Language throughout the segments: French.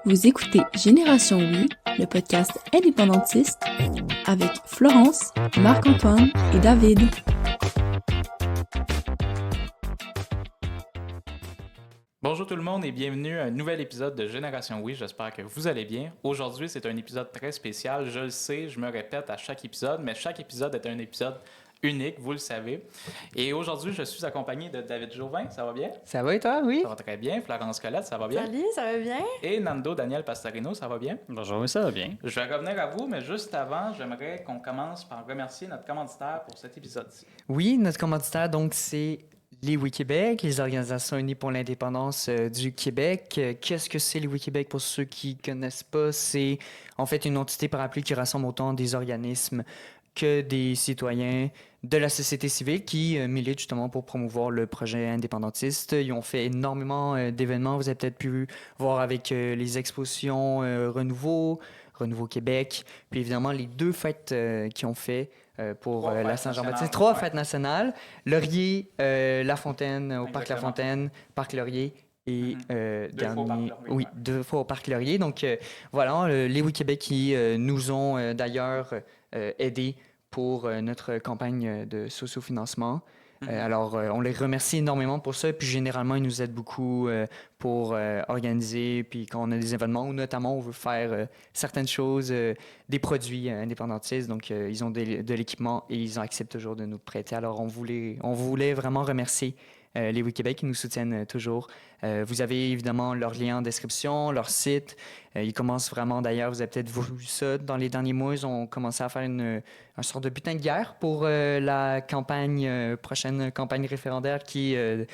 Vous écoutez Génération Oui, le podcast indépendantiste avec Florence, Marc-Antoine et David. Bonjour tout le monde et bienvenue à un nouvel épisode de Génération Oui. J'espère que vous allez bien. Aujourd'hui, c'est un épisode très spécial. Je le sais, je me répète à chaque épisode, mais chaque épisode est un épisode unique, vous le savez. Et aujourd'hui, je suis accompagné de David Jouvin. Ça va bien? Ça va et toi, oui? Ça va très bien. Florence Colette, ça va bien? Salut, ça va bien? Et Nando Daniel Pastorino, ça va bien? Bonjour, ça va bien. Je vais revenir à vous, mais juste avant, j'aimerais qu'on commence par remercier notre commanditaire pour cet épisode-ci. Oui, notre commanditaire, donc, c'est les Oui-Québec, les Organisations unies pour l'indépendance du Québec. Qu'est-ce que c'est les Oui-Québec pour ceux qui ne connaissent pas? C'est en fait une entité parapluie qui rassemble autant des organismes que des citoyens de la société civile qui militent justement pour promouvoir le projet indépendantiste. Ils ont fait énormément d'événements. Vous avez peut-être pu voir avec les expositions Renouveau Québec, puis évidemment les deux fêtes qu'ils ont fait pour la Saint-Jean-Baptiste. 3 fêtes nationales. Laurier, La Fontaine, au Parc La Fontaine, Parc Laurier. Et deux fois au Parc Laurier. Donc voilà, les Oui-Québec qui nous ont d'ailleurs aidés pour notre campagne de sociofinancement. Alors, on les remercie énormément pour ça. Puis, généralement, ils nous aident beaucoup pour organiser. Puis, quand on a des événements, ou notamment, on veut faire certaines choses, des produits indépendantistes. Donc, ils ont de l'équipement et ils acceptent toujours de nous prêter. Alors, on voulait vraiment remercier les Oui-Québec qui nous soutiennent toujours. Vous avez évidemment leur lien en description, leur site. Ils commencent vraiment, d'ailleurs, vous avez peut-être vu ça dans les derniers mois, ils ont commencé à faire une sorte de butin de guerre pour la prochaine campagne référendaire qui... le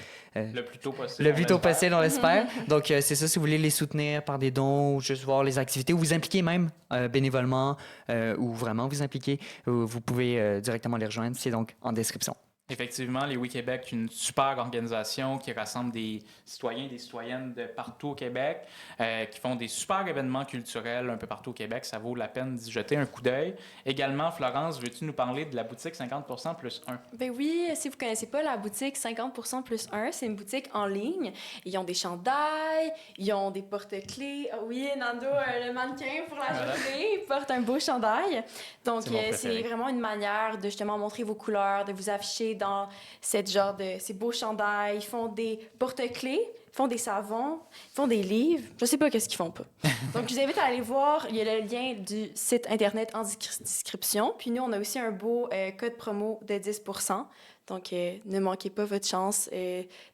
plus tôt possible. Le plus tôt possible, on l'espère. Donc, c'est ça, si vous voulez les soutenir par des dons ou juste voir les activités ou vous impliquer même bénévolement ou vraiment vous impliquer, vous pouvez directement les rejoindre. C'est donc en description. Effectivement, les Oui-Québec, une super organisation qui rassemble des citoyens et des citoyennes de partout au Québec, qui font des super événements culturels un peu partout au Québec. Ça vaut la peine d'y jeter un coup d'œil. Également, Florence, veux-tu nous parler de la boutique 50% plus 1? Ben oui, si vous ne connaissez pas la boutique 50% plus 1, c'est une boutique en ligne. Ils ont des chandails, ils ont des porte-clés. Oh oui, Nando, le mannequin pour la journée, il porte un beau chandail. Donc, c'est vraiment une manière de justement montrer vos couleurs, de vous afficher dans ces beaux chandails. Ils font des porte-clés, ils font des savons, ils font des livres. Je sais pas qu'est-ce qu'ils font pas. Donc, je vous invite à aller voir. Il y a le lien du site Internet en description. Puis nous, on a aussi un beau code promo de 10%. Donc, ne manquez pas votre chance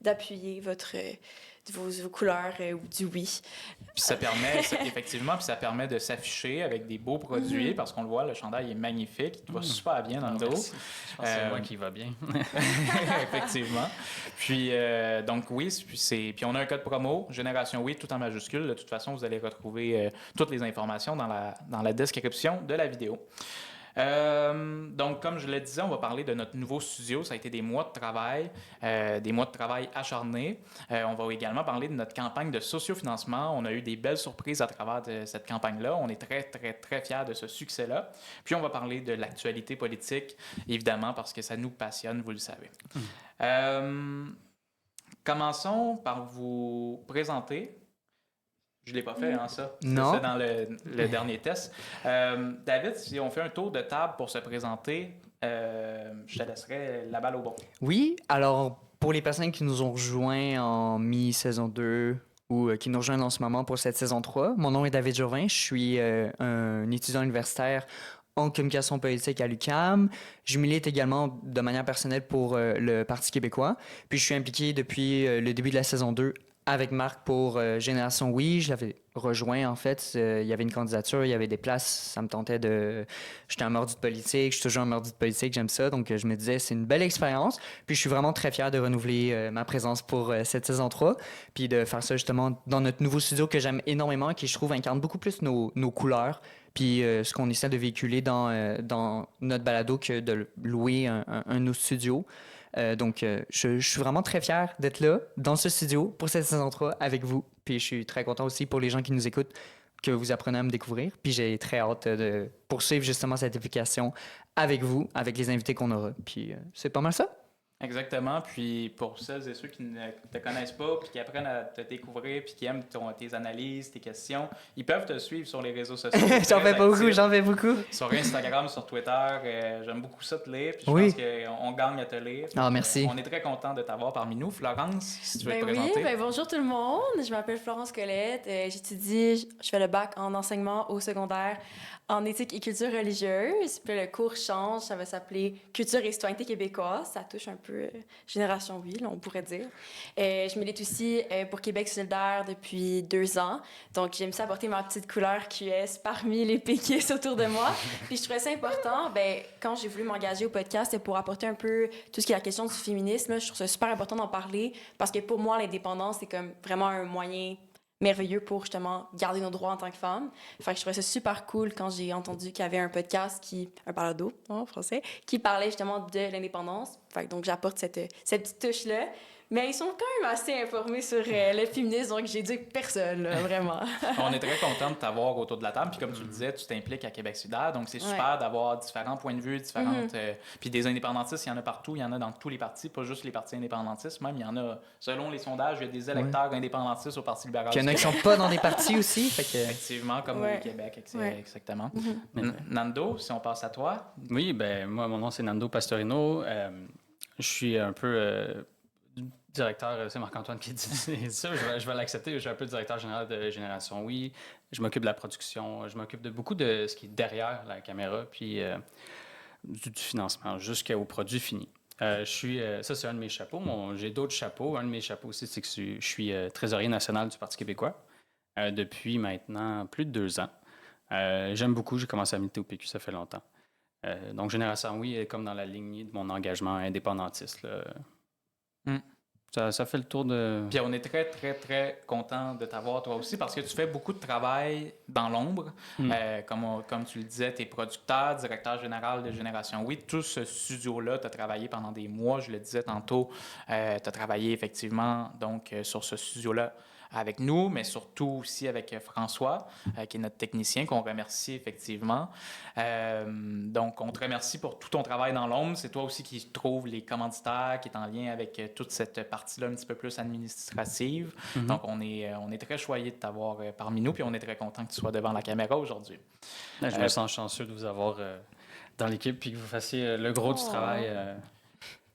d'appuyer vos couleurs ou du oui. Puis ça permet, effectivement, ça permet de s'afficher avec des beaux produits parce qu'on le voit, le chandail est magnifique, il te va super bien dans le dos. Je pense que c'est moi qui va bien. Effectivement. Puis, donc oui, puis on a un code promo, Génération Oui, tout en majuscule. De toute façon, vous allez retrouver toutes les informations dans la description de la vidéo. Donc, comme je le disais, on va parler de notre nouveau studio. Ça a été des mois de travail acharnés. On va également parler de notre campagne de sociofinancement. On a eu des belles surprises à travers de cette campagne-là. On est très, très, très fiers de ce succès-là. Puis, on va parler de l'actualité politique, évidemment, parce que ça nous passionne, vous le savez. Commençons par vous présenter. Je ne l'ai pas fait, ça. Non. C'est dans le dernier test. David, si on fait un tour de table pour se présenter, je te laisserai la balle au bon. Oui, alors pour les personnes qui nous ont rejoints en mi-saison 2 ou qui nous rejoignent en ce moment pour cette saison 3, mon nom est David Jouvin, je suis un étudiant universitaire en communication politique à l'UQAM. Je milite également de manière personnelle pour le Parti québécois. Puis je suis impliqué depuis le début de la saison 2 avec Marc pour Génération Oui. Je l'avais rejoint, en fait. Il y avait une candidature, il y avait des places. Ça me tentait de... J'étais un mordu de politique, je suis toujours un mordu de politique, j'aime ça. Donc, je me disais, c'est une belle expérience. Puis, je suis vraiment très fier de renouveler ma présence pour cette saison 3. Puis, de faire ça, justement, dans notre nouveau studio que j'aime énormément, qui, je trouve, incarne beaucoup plus nos couleurs. Puis, ce qu'on essaie de véhiculer dans notre balado que de louer un de nos studios. Donc, je suis vraiment très fier d'être là, dans ce studio, pour cette saison 3, avec vous. Puis, je suis très content aussi pour les gens qui nous écoutent, que vous apprenez à me découvrir. Puis, j'ai très hâte de poursuivre justement cette application avec vous, avec les invités qu'on aura. Puis, c'est pas mal ça. Exactement. Puis pour celles et ceux qui ne te connaissent pas, puis qui apprennent à te découvrir, puis qui aiment tes analyses, tes questions, ils peuvent te suivre sur les réseaux sociaux. J'en fais beaucoup. Sur Instagram, sur Twitter, j'aime beaucoup ça te lire, puis je Oui. pense qu'on gagne à te lire. Ah, merci. On est très content de t'avoir parmi nous. Florence, si tu veux te Oui, présenter. bonjour tout le monde. Je m'appelle Florence Colette. J'étudie, je fais le bac en enseignement au secondaire en éthique et culture religieuse. Puis le cours change, ça va s'appeler Culture et citoyenneté québécoise. Ça touche un peu Génération Oui, là, on pourrait dire. Je milite aussi pour Québec solidaire depuis 2 ans. Donc, j'aime ça apporter ma petite couleur QS parmi les péquistes autour de moi. Puis je trouvais ça important. Quand j'ai voulu m'engager au podcast, c'était pour apporter un peu tout ce qui est la question du féminisme. Là, je trouve ça super important d'en parler parce que pour moi, l'indépendance, c'est comme vraiment un moyen merveilleux pour justement garder nos droits en tant que femmes. Fait que je trouvais ça super cool quand j'ai entendu qu'il y avait un podcast un balado en français, qui parlait justement de l'indépendance. Fait que donc j'apporte cette petite touche-là. Mais ils sont quand même assez informés sur le féminisme, donc j'éduque personne, là, vraiment. On est très content de t'avoir autour de la table. Puis comme tu le disais, tu t'impliques à Québec solidaire, donc c'est super d'avoir différents points de vue, différentes... puis des indépendantistes, il y en a partout, il y en a dans tous les partis, pas juste les partis indépendantistes. Même, il y en a, selon les sondages, il y a des électeurs indépendantistes au Parti libéral. Puis il y en a qui sont pas dans des partis aussi. Fait que... Effectivement, comme au Québec, exactement. Nando, si on passe à toi. Oui, moi, mon nom, c'est Nando Pastorino. Je suis un peu... directeur, c'est Marc-Antoine qui dit ça, je vais l'accepter. Je suis un peu directeur général de Génération Oui. Je m'occupe de la production, je m'occupe de beaucoup de ce qui est derrière la caméra, puis du financement jusqu'au produit fini. Ça, c'est un de mes chapeaux. J'ai d'autres chapeaux. Un de mes chapeaux aussi, c'est que je suis trésorier national du Parti québécois depuis maintenant plus de 2 ans. J'aime beaucoup, j'ai commencé à militer au PQ, ça fait longtemps. Donc, Génération Oui est comme dans la lignée de mon engagement indépendantiste, là. Ça fait le tour de... Puis on est très, très, très content de t'avoir toi aussi parce que tu fais beaucoup de travail dans l'ombre. Comme tu le disais, tu es producteur, directeur général de Génération Oui. Tout ce studio-là, tu as travaillé pendant des mois, je le disais tantôt. Tu as travaillé effectivement donc, sur ce studio-là avec nous, mais surtout aussi avec François, qui est notre technicien, qu'on remercie effectivement. Donc, on te remercie pour tout ton travail dans l'ombre. C'est toi aussi qui trouve les commanditaires, qui est en lien avec toute cette partie-là un petit peu plus administrative. Donc, on est très choyés de t'avoir parmi nous, puis on est très content que tu sois devant la caméra aujourd'hui. Je me sens chanceux de vous avoir dans l'équipe, puis que vous fassiez le gros du travail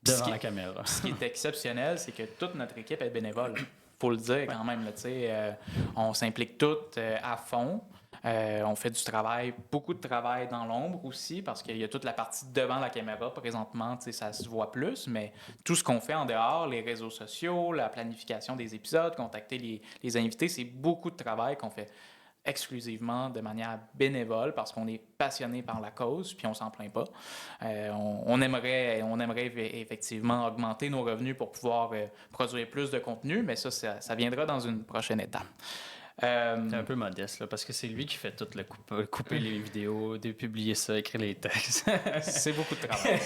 devant la caméra. Ce qui est exceptionnel, c'est que toute notre équipe est bénévole. Faut le dire quand même. Là, on s'implique toutes à fond. On fait du travail, beaucoup de travail dans l'ombre aussi, parce qu'il y a toute la partie devant la caméra. Présentement, ça se voit plus, mais tout ce qu'on fait en dehors, les réseaux sociaux, la planification des épisodes, contacter les invités, c'est beaucoup de travail qu'on fait exclusivement de manière bénévole parce qu'on est passionné par la cause, puis on s'en plaint pas. On aimerait effectivement augmenter nos revenus pour pouvoir produire plus de contenu, mais ça viendra dans une prochaine étape. C'est un peu modeste, là, parce que c'est lui qui fait tout le couper les vidéos, publier ça, écrire les textes. C'est beaucoup de travail.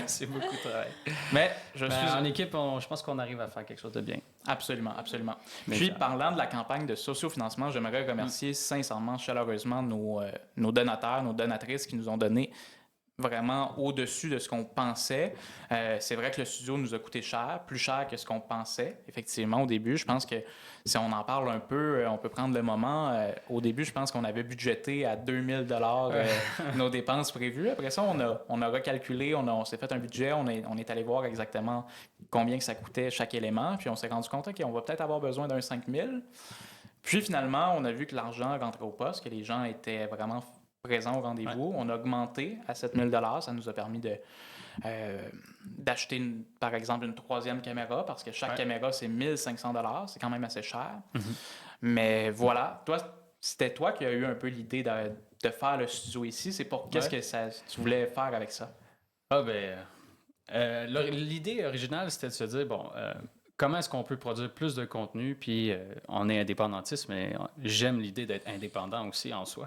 C'est beaucoup de travail. Mais je suis en équipe, je pense qu'on arrive à faire quelque chose de bien. Absolument, absolument. Puis, parlant de la campagne de sociofinancement, j'aimerais remercier sincèrement, chaleureusement nos donateurs, nos donatrices qui nous ont donné vraiment au-dessus de ce qu'on pensait. C'est vrai que le studio nous a coûté cher, plus cher que ce qu'on pensait, effectivement, au début. Je pense que si on en parle un peu, on peut prendre le moment. Au début, je pense qu'on avait budgété à 2000 $ nos dépenses prévues. Après ça, on a recalculé, on s'est fait un budget, on est allé voir exactement combien que ça coûtait chaque élément, puis on s'est rendu compte qu'on va peut-être avoir besoin d'un 5000. Puis finalement, on a vu que l'argent rentrait au poste, que les gens étaient vraiment présent au rendez-vous. Ouais. On a augmenté à 7 000 $. Ça nous a permis d'acheter, par exemple, une 3e caméra parce que chaque caméra, c'est 1 500 $. C'est quand même assez cher. Mais voilà. C'était toi qui as eu un peu l'idée de faire le studio ici. C'est pour qu'est-ce que tu voulais faire avec ça? L'idée originale, c'était de se dire, comment est-ce qu'on peut produire plus de contenu? Puis on est indépendantiste, mais j'aime l'idée d'être indépendant aussi en soi.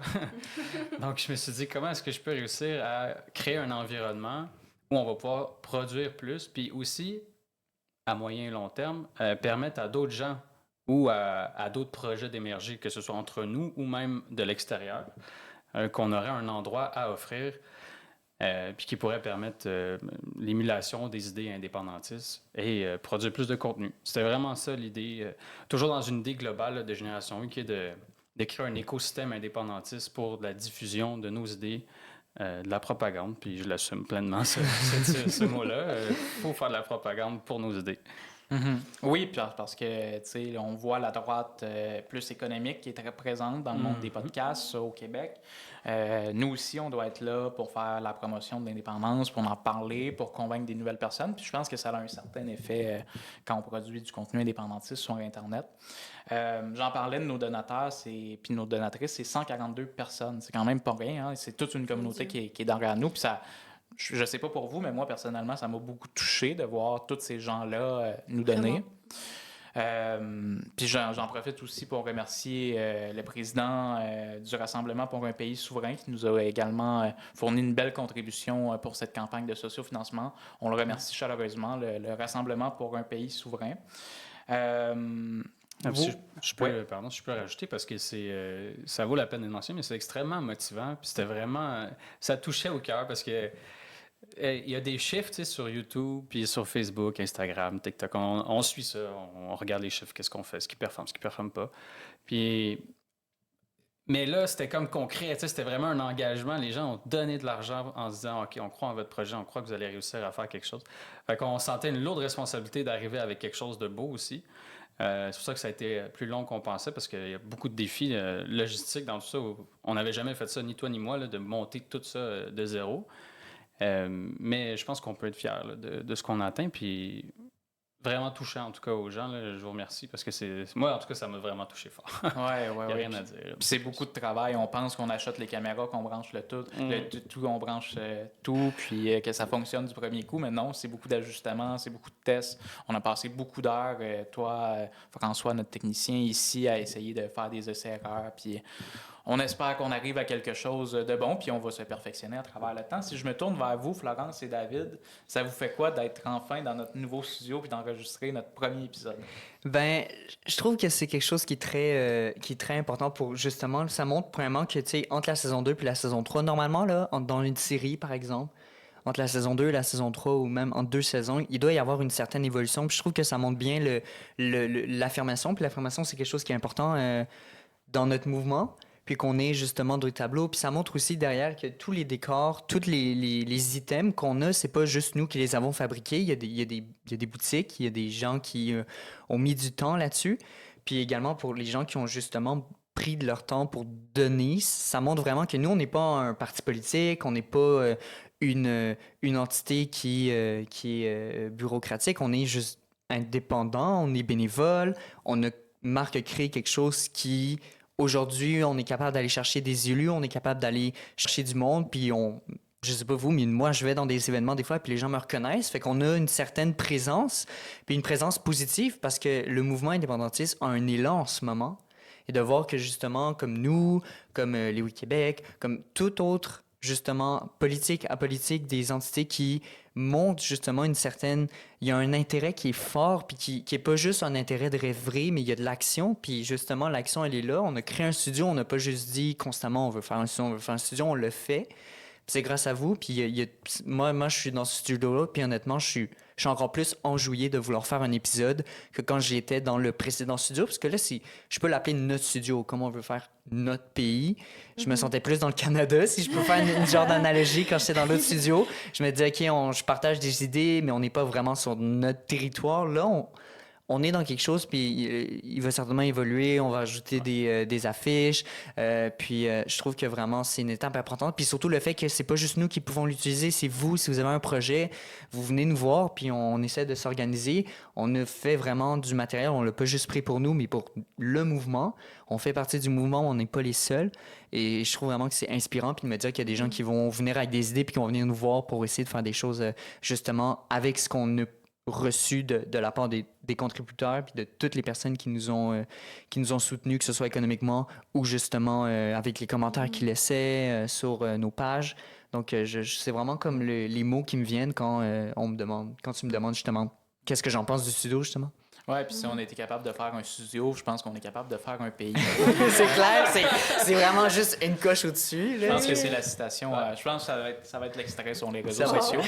Donc, je me suis dit, comment est-ce que je peux réussir à créer un environnement où on va pouvoir produire plus, puis aussi, à moyen et long terme, permettre à d'autres gens ou à d'autres projets d'émerger, que ce soit entre nous ou même de l'extérieur, qu'on aurait un endroit à offrir puis qui pourrait permettre l'émulation des idées indépendantistes et produire plus de contenu. C'était vraiment ça l'idée, toujours dans une idée globale là, de Génération U, qui est de créer un écosystème indépendantiste pour la diffusion de nos idées, de la propagande, puis je l'assume pleinement, ce mot-là. Il faut faire de la propagande pour nos idées. Oui, parce que, tu sais, on voit la droite plus économique qui est très présente dans le monde des podcasts au Québec. Nous aussi, on doit être là pour faire la promotion de l'indépendance, pour en parler, pour convaincre des nouvelles personnes. Puis je pense que ça a un certain effet quand on produit du contenu indépendantiste sur Internet. J'en parlais de nos donateurs puis nos donatrices, c'est 142 personnes. C'est quand même pas rien. Hein? C'est toute une communauté qui est derrière nous. Puis ça... Je sais pas pour vous, mais moi, personnellement, ça m'a beaucoup touché de voir tous ces gens-là nous donner. Puis j'en profite aussi pour remercier le président du Rassemblement pour un pays souverain qui nous a également fourni une belle contribution pour cette campagne de sociofinancement. On le remercie chaleureusement, le Rassemblement pour un pays souverain. Je peux rajouter parce que ça vaut la peine de mentionner, mais c'est extrêmement motivant. Puis c'était vraiment... ça touchait au cœur parce que il y a des chiffres sur YouTube, puis sur Facebook, Instagram, TikTok. On suit ça, on regarde les chiffres, qu'est-ce qu'on fait, ce qui performe pas. Puis... Mais là, c'était comme concret, c'était vraiment un engagement. Les gens ont donné de l'argent en se disant « OK, on croit en votre projet, on croit que vous allez réussir à faire quelque chose. » Fait qu'on sentait une lourde responsabilité d'arriver avec quelque chose de beau aussi. C'est pour ça que ça a été plus long qu'on pensait, parce qu'il y a beaucoup de défis logistiques dans tout ça. On n'avait jamais fait ça, ni toi ni moi, là, de monter tout ça de zéro. Mais je pense qu'on peut être fiers là, de ce qu'on a atteint, puis vraiment touchant en tout cas aux gens. Là, je vous remercie parce que moi en tout cas ça m'a vraiment touché fort. Ouais, Il n'y a rien à dire. Puis c'est beaucoup de travail. On pense qu'on achète les caméras, qu'on branche le tout, on branche tout, puis que ça fonctionne du premier coup. Mais non, c'est beaucoup d'ajustements, c'est beaucoup de tests. On a passé beaucoup d'heures, toi, François, notre technicien ici, à essayer de faire des essais-erreurs. Puis on espère qu'on arrive à quelque chose de bon, puis on va se perfectionner à travers le temps. Si je me tourne vers vous, Florence et David, ça vous fait quoi d'être enfin dans notre nouveau studio puis d'enregistrer notre premier épisode? Ben, je trouve que c'est quelque chose qui est très important pour justement, ça montre premièrement que, tu sais, entre la saison 2 puis la saison 3, normalement, là, dans une série, par exemple, entre la saison 2 et la saison 3, ou même entre 2 saisons, il doit y avoir une certaine évolution. Puis je trouve que ça montre bien l'affirmation. Puis l'affirmation, c'est quelque chose qui est important dans notre mouvement. Puis qu'on est justement dans le tableau. Puis ça montre aussi derrière que tous les décors, tous les items qu'on a, c'est pas juste nous qui les avons fabriqués. Il y a des boutiques, il y a des gens qui ont mis du temps là-dessus. Puis également pour les gens qui ont justement pris de leur temps pour donner, ça montre vraiment que nous, on n'est pas un parti politique, on n'est pas une entité qui est bureaucratique, on est juste indépendant, on est bénévole, on a marque créé quelque chose qui... Aujourd'hui, on est capable d'aller chercher des élus, on est capable d'aller chercher du monde, puis je sais pas vous, mais moi, je vais dans des événements des fois, puis les gens me reconnaissent, fait qu'on a une certaine présence, puis une présence positive, parce que le mouvement indépendantiste a un élan en ce moment, et de voir que justement, comme nous, comme les Wikibéc, comme tout autre, justement, politique, apolitique, des entités qui montrent justement une certaine... Il y a un intérêt qui est fort, puis qui est pas juste un intérêt de rêverie, mais il y a de l'action, puis justement, l'action, elle est là. On a créé un studio, on n'a pas juste dit constamment, on veut faire un studio, on le fait. Puis c'est grâce à vous, puis moi, je suis dans ce studio-là, puis honnêtement, je suis encore plus enjoué de vouloir faire un épisode que quand j'étais dans le précédent studio, parce que là, je peux l'appeler notre studio, comme on veut faire notre pays. Je me sentais plus dans le Canada, si je peux faire une genre d'analogie quand j'étais dans l'autre studio. Je me disais, OK, je partage des idées, mais on n'est pas vraiment sur notre territoire. Là, on est dans quelque chose, puis il va certainement évoluer. On va ajouter des affiches. Puis je trouve que vraiment, c'est une étape importante. Puis surtout, le fait que c'est pas juste nous qui pouvons l'utiliser, c'est vous. Si vous avez un projet, vous venez nous voir, puis on essaie de s'organiser. On a fait vraiment du matériel. On l'a pas juste pris pour nous, mais pour le mouvement. On fait partie du mouvement, on n'est pas les seuls. Et je trouve vraiment que c'est inspirant, puis de me dire qu'il y a des gens qui vont venir avec des idées, puis qui vont venir nous voir pour essayer de faire des choses, justement, avec ce qu'on a reçu de la part des contributeurs puis de toutes les personnes qui nous ont soutenus, que ce soit économiquement ou justement avec les commentaires qu'ils laissaient sur nos pages. Donc, c'est vraiment comme les mots qui me viennent quand tu me demandes justement qu'est-ce que j'en pense du studio, justement. Ouais, puis si on était capable de faire un studio, je pense qu'on est capable de faire un pays. C'est clair, c'est vraiment juste une coche au-dessus. Je Là. pense que c'est la citation. Je pense que ça va être l'extrait sur les réseaux Ça va. sociaux.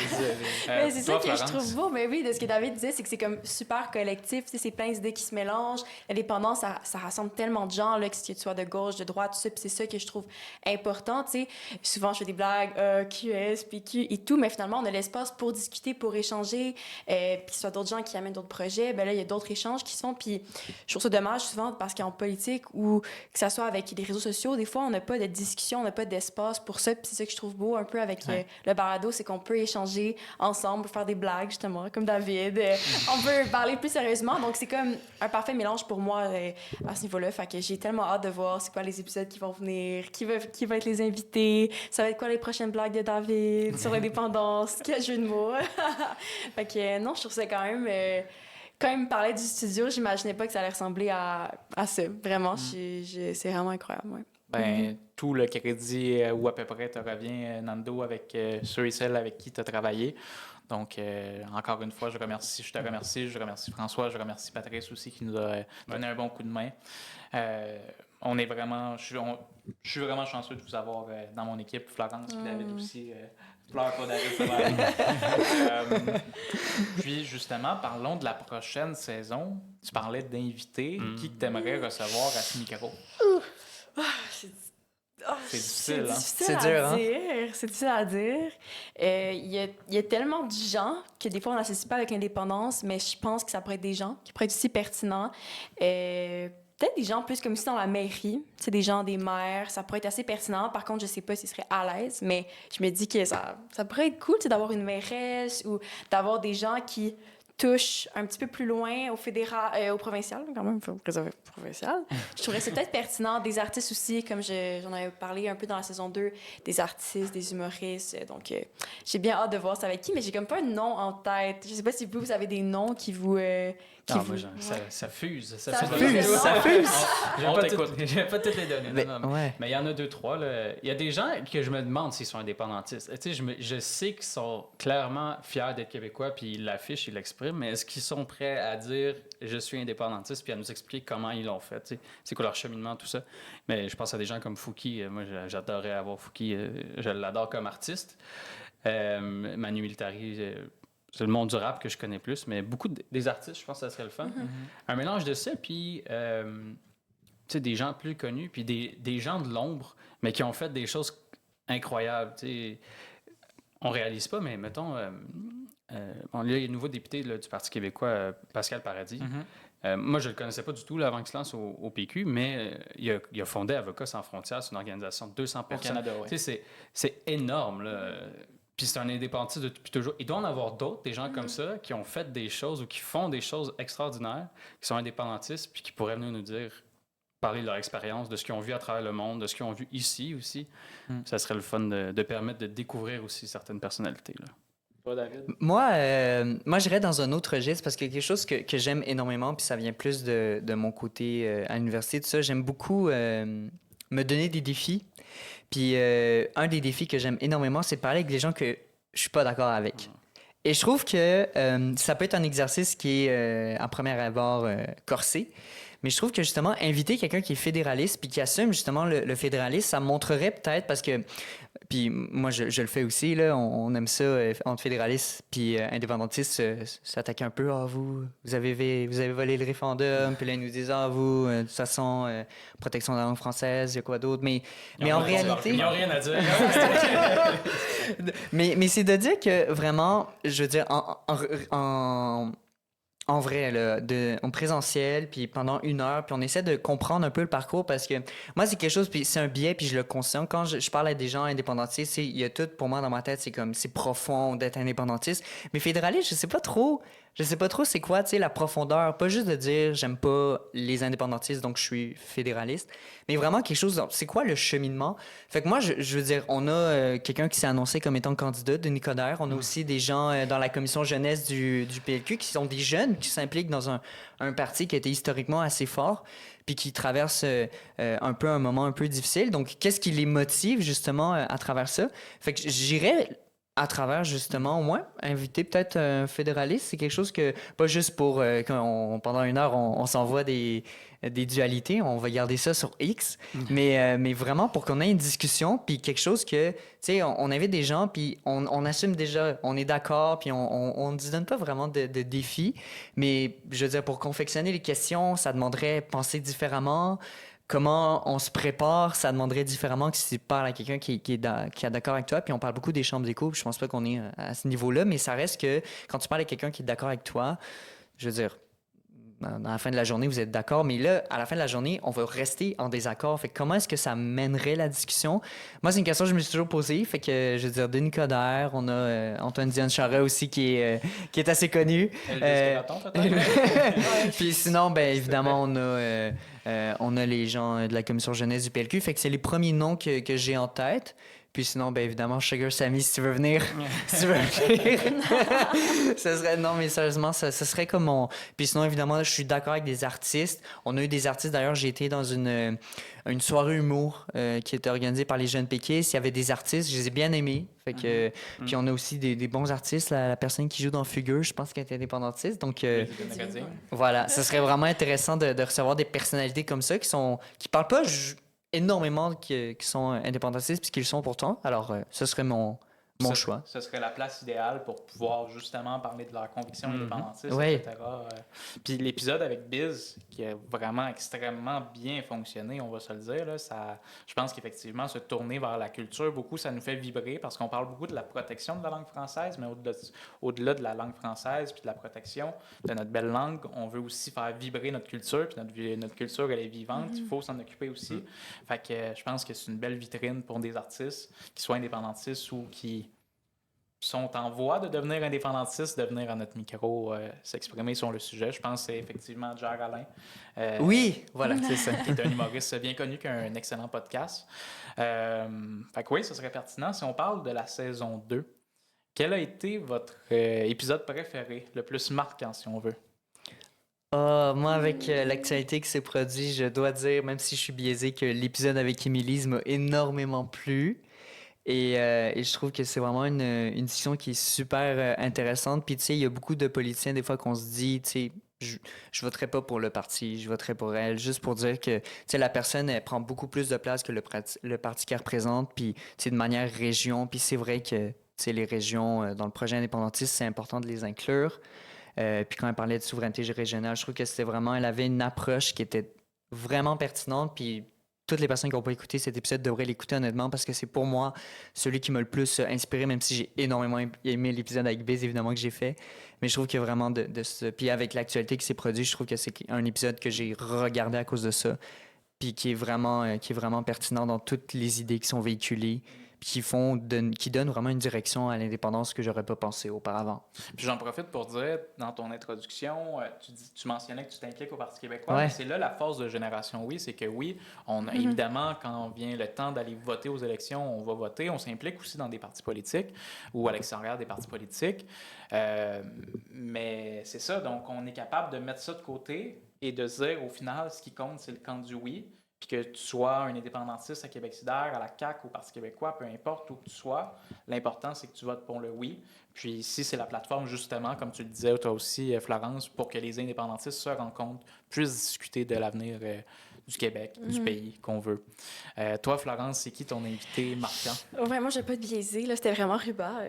Mais c'est ça toi, que je Florence? trouve beau. Mais oui, de ce que David disait, c'est que c'est comme super collectif. Tu sais, c'est plein d'idées qui se mélangent. L'indépendance, ça rassemble tellement de gens, là, que tu sois de gauche, de droite, tout ça. Puis c'est ça que je trouve important. Tu sais, souvent, je fais des blagues, QS, PQ et tout. Mais finalement, on a l'espace pour discuter, pour échanger. Puis qu'il soit d'autres gens qui amènent d'autres projets. Ben là, il y a d'autres échanges qui se font. Puis je trouve ça dommage souvent parce qu'en politique ou que ça soit avec les réseaux sociaux, des fois, on n'a pas de discussion, on n'a pas d'espace pour ça. Puis c'est ça que je trouve beau un peu avec le balado, c'est qu'on peut échanger ensemble, faire des blagues, justement, comme David. On peut parler plus sérieusement. Donc, c'est comme un parfait mélange pour moi à ce niveau-là. Fait que j'ai tellement hâte de voir c'est quoi les épisodes qui vont venir, qui va être les invités, ça va être quoi les prochaines blagues de David sur l'indépendance, quel jeu de mots. Fait que non, je trouve ça quand il me parlait du studio, j'imaginais pas que ça allait ressembler à ça. Vraiment, c'est vraiment incroyable. Ouais. Ben, tout le crédit, ou à peu près, te revient, Nando, avec ceux et celles avec qui tu as travaillé. Donc, encore une fois, je te remercie François, je remercie Patrice aussi qui nous a donné un bon coup de main. Je suis vraiment chanceux de vous avoir dans mon équipe, Florence et David aussi. Pleure pas, David, ça va aller. Puis, justement, parlons de la prochaine saison. Tu parlais d'invités. Qui que tu aimerais recevoir à ce micro? C'est difficile, hein? C'est dur, hein? C'est difficile à dire. Il y a tellement de gens que des fois, on n'associe pas avec l'indépendance, mais je pense que ça pourrait être des gens qui pourraient être aussi pertinents. Peut-être des gens plus comme ici dans la mairie, tu sais, des gens, des maires, ça pourrait être assez pertinent. Par contre, je sais pas s'ils seraient à l'aise, mais je me dis que ça pourrait être cool, tu sais, d'avoir une mairesse ou d'avoir des gens qui touchent un petit peu plus loin au fédéral, au provincial, quand même, il faut réserver provincial. Je trouverais que c'est peut-être pertinent. Des artistes aussi, comme j'en avais parlé un peu dans la saison 2, des artistes, des humoristes. Donc, j'ai bien hâte de voir ça avec qui, mais j'ai comme pas un nom en tête. Je sais pas si vous avez des noms qui vous... Ça fuse. Ça fuse. Je vais pas toutes les donner. Mais il y en a 2, 3. Là. Il y a des gens que je me demande s'ils sont indépendantistes. Tu sais, je sais qu'ils sont clairement fiers d'être québécois, puis ils l'affichent, ils l'expriment, mais est-ce qu'ils sont prêts à dire « je suis indépendantiste » puis à nous expliquer comment ils l'ont fait? Tu sais, c'est quoi leur cheminement, tout ça? Mais je pense à des gens comme Fouki. Moi, j'adorerais avoir Fouki. Je l'adore comme artiste. Manu Militari... c'est le monde du rap que je connais plus, mais beaucoup des artistes, je pense que ça serait le fun. Un mélange de ça, puis des gens plus connus, puis des gens de l'ombre, mais qui ont fait des choses incroyables. On réalise pas, mais mettons, là, il y a le nouveau député là, du Parti québécois, Pascal Paradis. Moi, je le connaissais pas du tout là, avant qu'il se lance au PQ, mais il a fondé Avocats sans frontières, c'est une organisation de 200 personnes. Au Canada, oui. C'est énorme, là. Puis c'est un indépendantiste depuis toujours. Il doit en avoir d'autres, des gens comme ça, qui ont fait des choses ou qui font des choses extraordinaires, qui sont indépendantistes, puis qui pourraient venir nous dire, parler de leur expérience, de ce qu'ils ont vu à travers le monde, de ce qu'ils ont vu ici aussi. Ça serait le fun de permettre de découvrir aussi certaines personnalités. Là. Toi, David? Moi, j'irais dans un autre registre parce que quelque chose que j'aime énormément, puis ça vient plus de mon côté à l'université, tout ça, j'aime beaucoup me donner des défis. Puis un des défis que j'aime énormément, c'est de parler avec des gens que je suis pas d'accord avec. Et je trouve que ça peut être un exercice qui est, en premier abord, corsé. Mais je trouve que, justement, inviter quelqu'un qui est fédéraliste puis qui assume, justement, le fédéralisme, ça montrerait peut-être, parce que... Puis moi, je le fais aussi, là. On aime ça, entre fédéralistes puis indépendantistes, s'attaquer un peu. « Ah, vous avez volé le référendum. » Puis là, ils nous disent « Ah, vous, de toute façon, protection de la langue française, il y a quoi d'autre? » Mais en réalité... Ils n'ont rien à dire. mais c'est de dire que, vraiment, je veux dire, en vrai, là, en présentiel, puis pendant 1 heure, puis on essaie de comprendre un peu le parcours parce que moi, c'est quelque chose, puis c'est un biais, puis je le conscient. Quand je parle à des gens indépendantistes, il y a tout pour moi dans ma tête, c'est profond d'être indépendantiste. Mais fédéraliste, je sais pas trop c'est quoi, tu sais, la profondeur. Pas juste de dire j'aime pas les indépendantistes, donc je suis fédéraliste, mais vraiment quelque chose, c'est quoi le cheminement? Fait que moi, je veux dire, on a quelqu'un qui s'est annoncé comme étant candidat, Denis Coderre. On a aussi des gens dans la commission jeunesse du PLQ qui sont des jeunes qui s'impliquent dans un parti qui a été historiquement assez fort puis qui traverse un peu un moment un peu difficile. Donc, qu'est-ce qui les motive justement à travers ça? Fait que j'irais à travers, justement, au moins, inviter peut-être un fédéraliste. C'est quelque chose que, pas juste pour pendant une heure, on s'envoie des dualités, on va garder ça sur X, mais vraiment pour qu'on ait une discussion, puis quelque chose que, tu sais, on invite des gens, puis on assume déjà, on est d'accord, puis on ne se donne pas vraiment de défis, mais je veux dire, pour confectionner les questions, ça demanderait penser différemment. Comment on se prépare, ça demanderait différemment que si tu parles à quelqu'un qui est d'accord avec toi. Puis on parle beaucoup des chambres d'écho, puis je pense pas qu'on est à ce niveau-là, mais ça reste que quand tu parles à quelqu'un qui est d'accord avec toi, je veux dire, dans la fin de la journée, vous êtes d'accord, mais là, à la fin de la journée, on va rester en désaccord. Fait que comment est-ce que ça mènerait la discussion? Moi, c'est une question que je me suis toujours posée. Fait que, je veux dire, Denis Coderre, on a Antoine Diane Charest aussi qui est assez connu. Puis sinon, ben évidemment, on a les gens de la commission jeunesse du PLQ. Fait que c'est les premiers noms que j'ai en tête. Puis sinon, ben évidemment, Sugar Sammy, si tu veux venir. Si tu veux venir. Ça serait... Non, mais sérieusement, ça serait comme mon... Puis sinon, évidemment, je suis d'accord avec des artistes. On a eu des artistes, d'ailleurs, j'ai été dans une soirée humour qui était organisée par les Jeunes Péquistes. Il y avait des artistes, je les ai bien aimés. Fait que... Puis on a aussi des bons artistes. La personne qui joue dans Fugueux, je pense qu'elle est indépendantiste. Donc, voilà, ça serait vraiment intéressant de recevoir des personnalités comme ça qui parlent pas... énormément qui sont indépendantistes puis qui le sont pourtant. Alors, ce serait mon choix. Ce serait la place idéale pour pouvoir justement parler de leur conviction indépendantiste, Oui. etc. Puis l'épisode avec Biz, qui a vraiment extrêmement bien fonctionné, on va se le dire, là, je pense qu'effectivement, se tourner vers la culture, beaucoup, ça nous fait vibrer parce qu'on parle beaucoup de la protection de la langue française, mais au-delà de la langue française puis de la protection de notre belle langue, on veut aussi faire vibrer notre culture, puis notre culture, elle est vivante, il faut s'en occuper aussi. Fait que je pense que c'est une belle vitrine pour des artistes qui soient indépendantistes ou qui sont en voie de devenir indépendantistes, de venir à notre micro s'exprimer sur le sujet. Je pense que c'est effectivement Jer Alain. Oui, voilà, c'est ça. Qui est un humoriste bien connu, qui a un excellent podcast. Fait que oui, ce serait pertinent. Si on parle de la saison 2, quel a été votre épisode préféré, le plus marquant, si on veut? Moi, avec l'actualité qui s'est produite, je dois dire, même si je suis biaisé, que l'épisode avec Émilie m'a énormément plu. Et je trouve que c'est vraiment une discussion qui est super intéressante. Puis, tu sais, il y a beaucoup de politiciens, des fois, qu'on se dit, tu sais, je voterai pas pour le parti, je voterai pour elle, juste pour dire que, tu sais, la personne, elle prend beaucoup plus de place que le parti qu'elle représente, puis, tu sais, de manière région. Puis c'est vrai que, tu sais, les régions, dans le projet indépendantiste, c'est important de les inclure. Puis quand elle parlait de souveraineté régionale, je trouve que c'était vraiment, elle avait une approche qui était vraiment pertinente, puis toutes les personnes qui n'ont pas écouté cet épisode devraient l'écouter honnêtement parce que c'est pour moi celui qui m'a le plus inspiré, même si j'ai énormément aimé l'épisode avec Biz, évidemment, que j'ai fait. Mais je trouve qu'il y a vraiment de ce... Puis avec l'actualité qui s'est produite, je trouve que c'est un épisode que j'ai regardé à cause de ça, puis qui est vraiment pertinent dans toutes les idées qui sont véhiculées, puis qui donnent vraiment une direction à l'indépendance que j'aurais pas pensé auparavant. Puis j'en profite pour dire, dans ton introduction, tu mentionnais que tu t'impliques au Parti québécois. Ouais. C'est là la force de Génération Oui, c'est que oui, on a évidemment, quand vient le temps d'aller voter aux élections, on va voter. On s'implique aussi dans des partis politiques ou à l'extérieur des partis politiques. Mais c'est ça, donc on est capable de mettre ça de côté et de se dire, au final, ce qui compte, c'est le camp du oui. Puis que tu sois un indépendantiste à Québec solidaire, à la CAQ, au Parti québécois, peu importe où que tu sois, l'important, c'est que tu votes pour le oui. Puis ici, c'est la plateforme, justement, comme tu le disais toi aussi, Florence, pour que les indépendantistes se rencontrent, puissent discuter de l'avenir du Québec, du pays qu'on veut. Toi, Florence, c'est qui ton invité marquant? Vraiment, je vais pas te biaiser, là, c'était vraiment Ruba.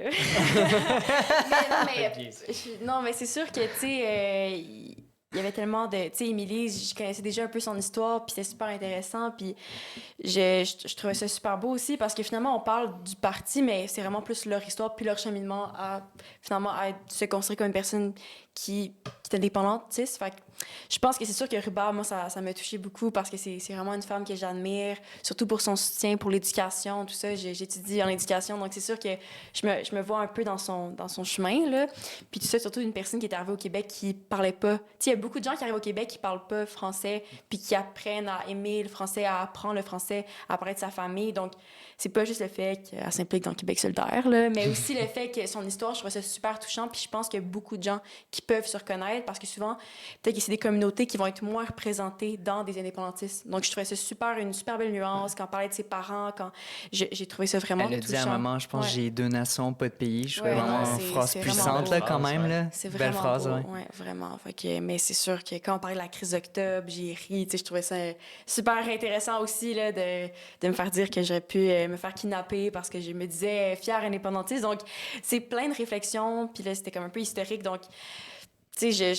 Non, mais c'est sûr que, tu sais... il y avait tellement de... Tu sais, Émilie, je connaissais déjà un peu son histoire, puis c'était super intéressant, puis je trouvais ça super beau aussi, parce que finalement, on parle du parti, mais c'est vraiment plus leur histoire, puis leur cheminement à se construire comme une personne qui est indépendante, tu sais. Fait que je pense que c'est sûr que Ruba, moi, ça m'a touché beaucoup, parce que c'est vraiment une femme que j'admire, surtout pour son soutien, pour l'éducation, tout ça. J'étudie en éducation, donc c'est sûr que je me vois un peu dans son chemin, là. Puis tout ça, surtout une personne qui est arrivée au Québec qui parlait pas... Tu sais, il y a beaucoup de gens qui arrivent au Québec qui parlent pas français, puis qui apprennent à aimer le français, à apprendre le français, à parler de sa famille. Donc, c'est pas juste le fait qu'elle s'implique dans Québec solidaire, là, mais aussi le fait que son histoire, je trouve ça super touchant, puis je pense qu'il y a beaucoup de gens qui peuvent se reconnaître parce que souvent, peut-être que c'est des communautés qui vont être moins représentées dans des indépendantistes. Donc, je trouvais ça une super belle nuance quand on parlait de ses parents, quand j'ai trouvé ça vraiment Elle a dit à touchant. maman, je pense, j'ai 2 nations, pas de pays. Je trouvais Ouais, vraiment non, une c'est phrase vraiment puissante, beau. là, quand même. Ouais. Là. C'est Belle vraiment phrase, beau. ouais. Ouais, vraiment. Fait que, mais c'est sûr que quand on parlait de la crise d'octobre, j'ai ri. Je trouvais ça super intéressant aussi là, de me faire dire que j'aurais pu me faire kidnapper parce que je me disais fière indépendantiste. Donc, c'est plein de réflexions. Puis là, c'était comme un peu historique. Donc, tu sais,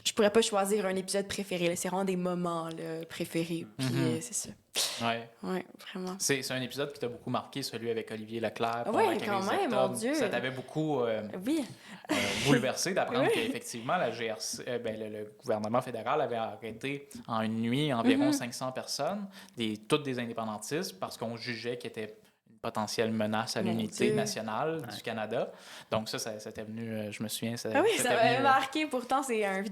je pourrais pas choisir un épisode préféré. Là. C'est vraiment des moments là, préférés. Puis c'est ça. Ouais. Ouais, vraiment. C'est un épisode qui t'a beaucoup marqué, celui avec Olivier Leclerc. Ouais, pour la quand crise même, d'octobre. mon Dieu. Ça t'avait beaucoup Oui. bouleversé d'apprendre Oui. qu'effectivement, la GRC, le gouvernement fédéral avait arrêté en une nuit environ 500 personnes, toutes des indépendantistes, parce qu'on jugeait qu'ils étaient une potentielle menace à Mon l'unité Dieu. nationale du Canada. Donc ça c'était venu, je me souviens, Ah oui, ça c'était m'avait venu, marqué. Pourtant, c'est un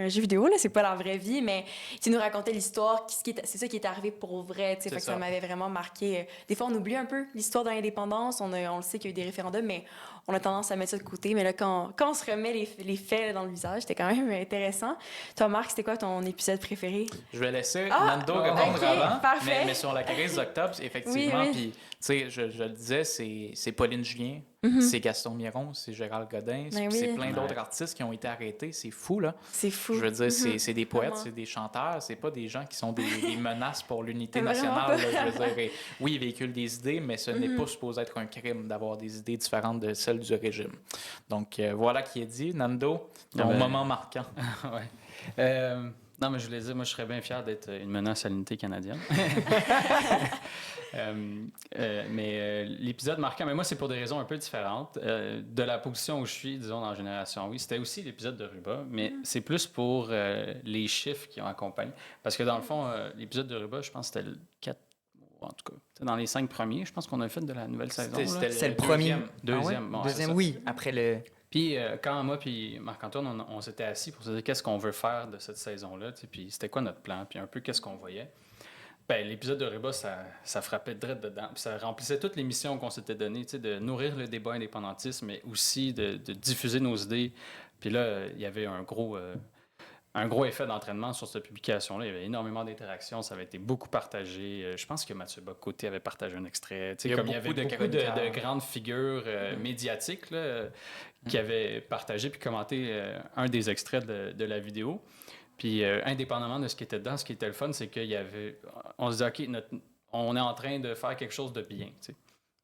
jeu vidéo, là, c'est pas la vraie vie, mais tu nous racontais l'histoire, c'est ça qui est arrivé pour vrai. C'est Fait que ça. ça m'avait vraiment marqué. Des fois, on oublie un peu l'histoire de l'indépendance. On le sait qu'il y a eu des référendums, mais on a tendance à mettre ça de côté. Mais là, quand on se remet les faits là, dans le visage, c'était quand même intéressant. Toi, Marc, c'était quoi ton épisode préféré? Je vais laisser Ah, Nando répondre ok, avant, parfait. mais sur la crise d'octobre, effectivement, Oui, oui. puis tu sais, je le disais, c'est Pauline Julien, c'est Gaston Miron, c'est Gérald Godin, Ben c'est oui. plein d'autres artistes qui ont été arrêtés. C'est fou, là. C'est fou. Je veux dire, c'est des poètes, Vraiment. c'est des chanteurs, c'est pas des gens qui sont des menaces pour l'unité Vraiment nationale. pas. Là, je veux dire, et oui, ils véhiculent des idées, mais ce n'est pas supposé être un crime d'avoir des idées différentes de celles du régime. Donc, voilà qui est dit. Nando, ton Ah ben- moment marquant. ouais. Non, mais je voulais dire, moi, je serais bien fier d'être une menace à l'unité canadienne. L'épisode marquant, mais moi, c'est pour des raisons un peu différentes. De la position où je suis, disons, dans Génération Oui, c'était aussi l'épisode de Ruba, mais c'est plus pour les chiffres qui ont accompagné. Parce que dans le fond, l'épisode de Ruba, je pense que c'était le 4, en tout cas, c'était dans les 5 premiers, je pense qu'on a fait de la nouvelle saison. là. C'est le premier. deuxième. Ah ouais? Bon, Deuxième, c'est ça. oui. Après le. Puis quand moi puis Marc-Antoine, on s'était assis pour se dire qu'est-ce qu'on veut faire de cette saison-là, tu sais, puis c'était quoi notre plan, puis un peu qu'est-ce qu'on voyait. Ben, l'épisode de Ruba, ça frappait direct dedans. Puis ça remplissait toutes les missions qu'on s'était données, tu sais, de nourrir le débat indépendantiste, mais aussi de diffuser nos idées. Puis là, il y avait un gros effet d'entraînement sur cette publication-là. Il y avait énormément d'interactions. Ça avait été beaucoup partagé. Je pense que Mathieu Bock-Côté avait partagé un extrait. Tu sais, Il y a comme il y avait beaucoup de beaucoup chroniqueurs. de grandes figures médiatiques là, qui avaient partagé puis commenté un des extraits de la vidéo. Puis, indépendamment de ce qui était dedans, ce qui était le fun, c'est qu'il y avait... On se disait, OK, on est en train de faire quelque chose de bien. Tu sais.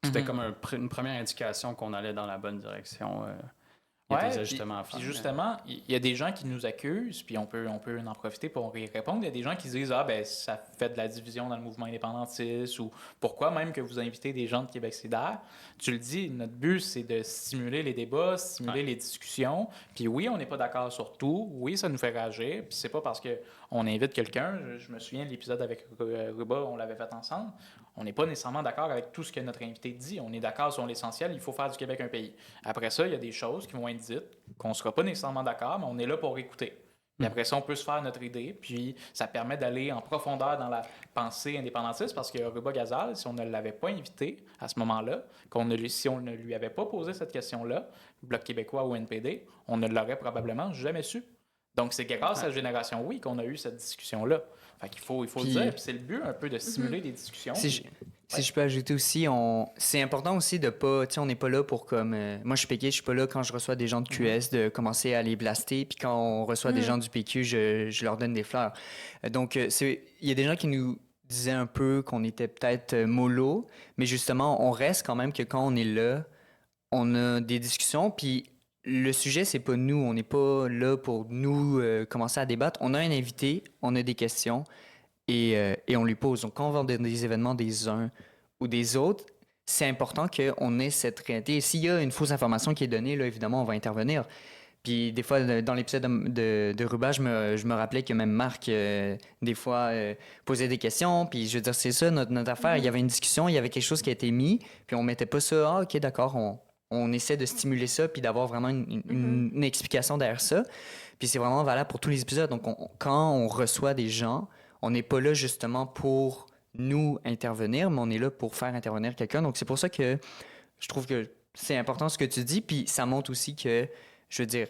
C'était comme une première indication qu'on allait dans la bonne direction. Il y a des ajustements à faire. Puis justement, il y a des gens qui nous accusent, puis on peut en profiter pour y répondre. Il y a des gens qui disent ben ça fait de la division dans le mouvement indépendantiste, ou pourquoi même que vous invitez des gens de Québec solidaire. Tu le dis, notre but, c'est de stimuler les débats, stimuler les discussions. Puis oui, on n'est pas d'accord sur tout. Oui, ça nous fait réagir. Puis c'est pas parce qu'on invite quelqu'un. Je me souviens de l'épisode avec Ruba, on l'avait fait ensemble. On n'est pas nécessairement d'accord avec tout ce que notre invité dit. On est d'accord sur l'essentiel, il faut faire du Québec un pays. Après ça, il y a des choses qui vont être dites, qu'on ne sera pas nécessairement d'accord, mais on est là pour écouter. Puis après ça, on peut se faire notre idée, puis ça permet d'aller en profondeur dans la pensée indépendantiste, parce que Ruba Gazal, si on ne l'avait pas invité à ce moment-là, si on ne lui avait pas posé cette question-là, Bloc québécois ou NPD, on ne l'aurait probablement jamais su. Donc, c'est grâce à Génération Oui qu'on a eu cette discussion-là. Fait qu'il faut le dire. Puis c'est le but un peu de stimuler des discussions. Si je peux ajouter aussi, c'est important aussi de pas, tu sais, on n'est pas là pour comme, moi je suis péquiste, je suis pas là quand je reçois des gens de QS de commencer à les blaster, puis quand on reçoit des gens du PQ, je leur donne des fleurs. Donc, il y a des gens qui nous disaient un peu qu'on était peut-être mollo, mais justement, on reste quand même que quand on est là, on a des discussions, puis le sujet, c'est pas nous. On n'est pas là pour nous commencer à débattre. On a un invité, on a des questions et on lui pose. Donc, quand on va dans des événements des uns ou des autres, c'est important qu'on ait cette réalité. Et s'il y a une fausse information qui est donnée, là, évidemment, on va intervenir. Puis des fois, dans l'épisode de Ruba, je me rappelais que même Marc, des fois, posait des questions. Puis je veux dire, c'est ça notre affaire. Il y avait une discussion, il y avait quelque chose qui a été mis, puis on mettait pas ça. Ah, OK, d'accord, on essaie de stimuler ça puis d'avoir vraiment une explication derrière ça. Puis c'est vraiment valable pour tous les épisodes. Donc, quand on reçoit des gens, on n'est pas là justement pour nous intervenir, mais on est là pour faire intervenir quelqu'un. Donc, c'est pour ça que je trouve que c'est important ce que tu dis. Puis ça montre aussi que, je veux dire,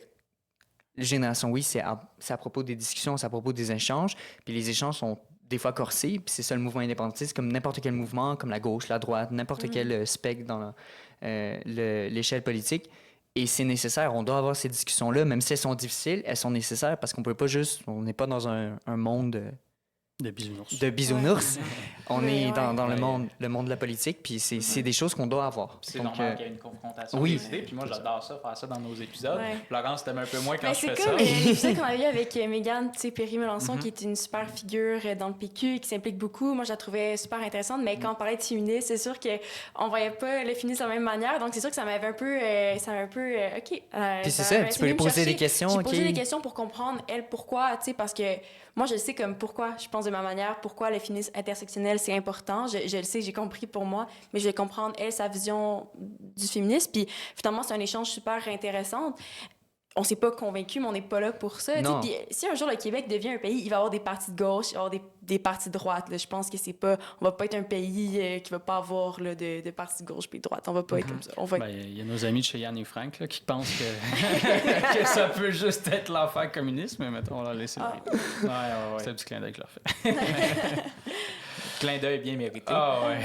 Génération Oui, c'est à propos des discussions, c'est à propos des échanges. Puis les échanges sont des fois corsés. Puis c'est ça le mouvement indépendantiste, comme n'importe quel mouvement, comme la gauche, la droite, n'importe quel spectre dans l'échelle politique. Et c'est nécessaire. On doit avoir ces discussions-là, même si elles sont difficiles, elles sont nécessaires parce qu'on peut pas juste. On n'est pas dans un monde De bisounours. de bisounours. On Ouais, est ouais. dans Ouais. le monde de la politique. Puis c'est des choses qu'on doit avoir. Puis c'est Donc, normal qu'il y ait une confrontation oui. des idées. Puis moi, j'adore ça, faire ça dans nos épisodes. Ouais. Laurence, t'aimes un peu moins quand Ben, je c'est fais comme ça. l'épisode qu'on avait eu avec Mégane Perry-Melançon, qui est une super figure dans le PQ et qui s'implique beaucoup. Moi, je la trouvais super intéressante, mais quand on parlait de féminisme, c'est sûr qu'on voyait pas le féminisme de la même manière. Donc, c'est sûr que ça m'avait un peu... OK. Puis c'est ça, tu peux lui poser des questions. J'ai OK. posé des questions pour comprendre, elle, pourquoi, tu sais, parce que moi, je le sais comme pourquoi, je pense de ma manière, pourquoi le féminisme intersectionnel, c'est important. Je le sais, j'ai compris pour moi, mais je vais comprendre, elle, sa vision du féminisme. Puis finalement, c'est un échange super intéressant. On s'est pas convaincu, mais on n'est pas là pour ça. Non. Puis si un jour le Québec devient un pays, il va y avoir des partis de gauche, il va y avoir des partis de droite. Là. Je pense que c'est pas... On va pas être un pays qui va pas avoir là, de partis de gauche puis de droite. On va pas être comme ça. On va être... Ben, il y a nos amis de chez Yann et Frank là, qui pensent que, que ça peut juste être l'enfer communisme, mais mettons, on va laisser Ah. le Ouais, ouais, C'est ouais. un petit clin d'œil que je leur fais. Clin d'œil bien mérité. Ah ouais.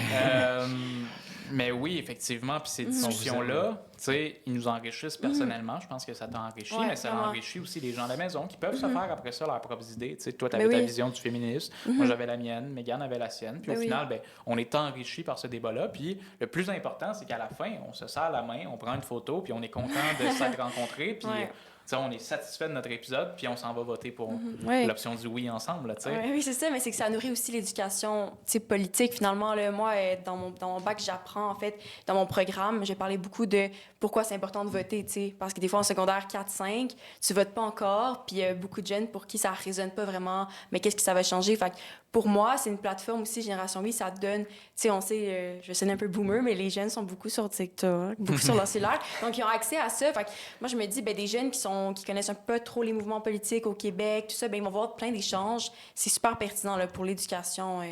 Mais oui, effectivement, puis ces discussions-là, tu sais, ils nous enrichissent personnellement. Je pense que ça t'a enrichi, Ouais, mais ça vraiment. enrichit aussi les gens à la maison qui peuvent se faire après ça leurs propres idées. Tu sais, toi, tu avais Ben ta oui. vision du féminisme, moi, j'avais la mienne, Mégane avait la sienne. Puis Ben au oui. final, ben, on est enrichis par ce débat-là. Puis le plus important, c'est qu'à la fin, on se serre la main, on prend une photo, puis on est content de s'être rencontrés. Puis Ouais. tu sais, on est satisfait de notre épisode, puis on s'en va voter pour Ouais. l'option du oui ensemble. Là, tu sais. Ouais, oui, c'est ça, mais c'est que ça nourrit aussi l'éducation politique. Finalement, là, moi, dans mon bac, j'apprends, en fait, dans mon programme, j'ai parlé beaucoup de pourquoi c'est important de voter, tu sais. Parce que des fois, en secondaire 4-5, tu votes pas encore, puis il y a beaucoup de jeunes pour qui ça résonne pas vraiment, mais qu'est-ce que ça va changer? Fait que pour moi, c'est une plateforme aussi, Génération Oui, ça donne, tu sais, on sait, je sonne un peu boomer, mais les jeunes sont beaucoup sur TikTok, beaucoup sur leur cellulaire, donc ils ont accès à ça. Fait que moi, je me dis, ben des jeunes qui connaissent un peu trop les mouvements politiques au Québec, tout ça, ben ils vont voir plein d'échanges. C'est super pertinent là, pour l'éducation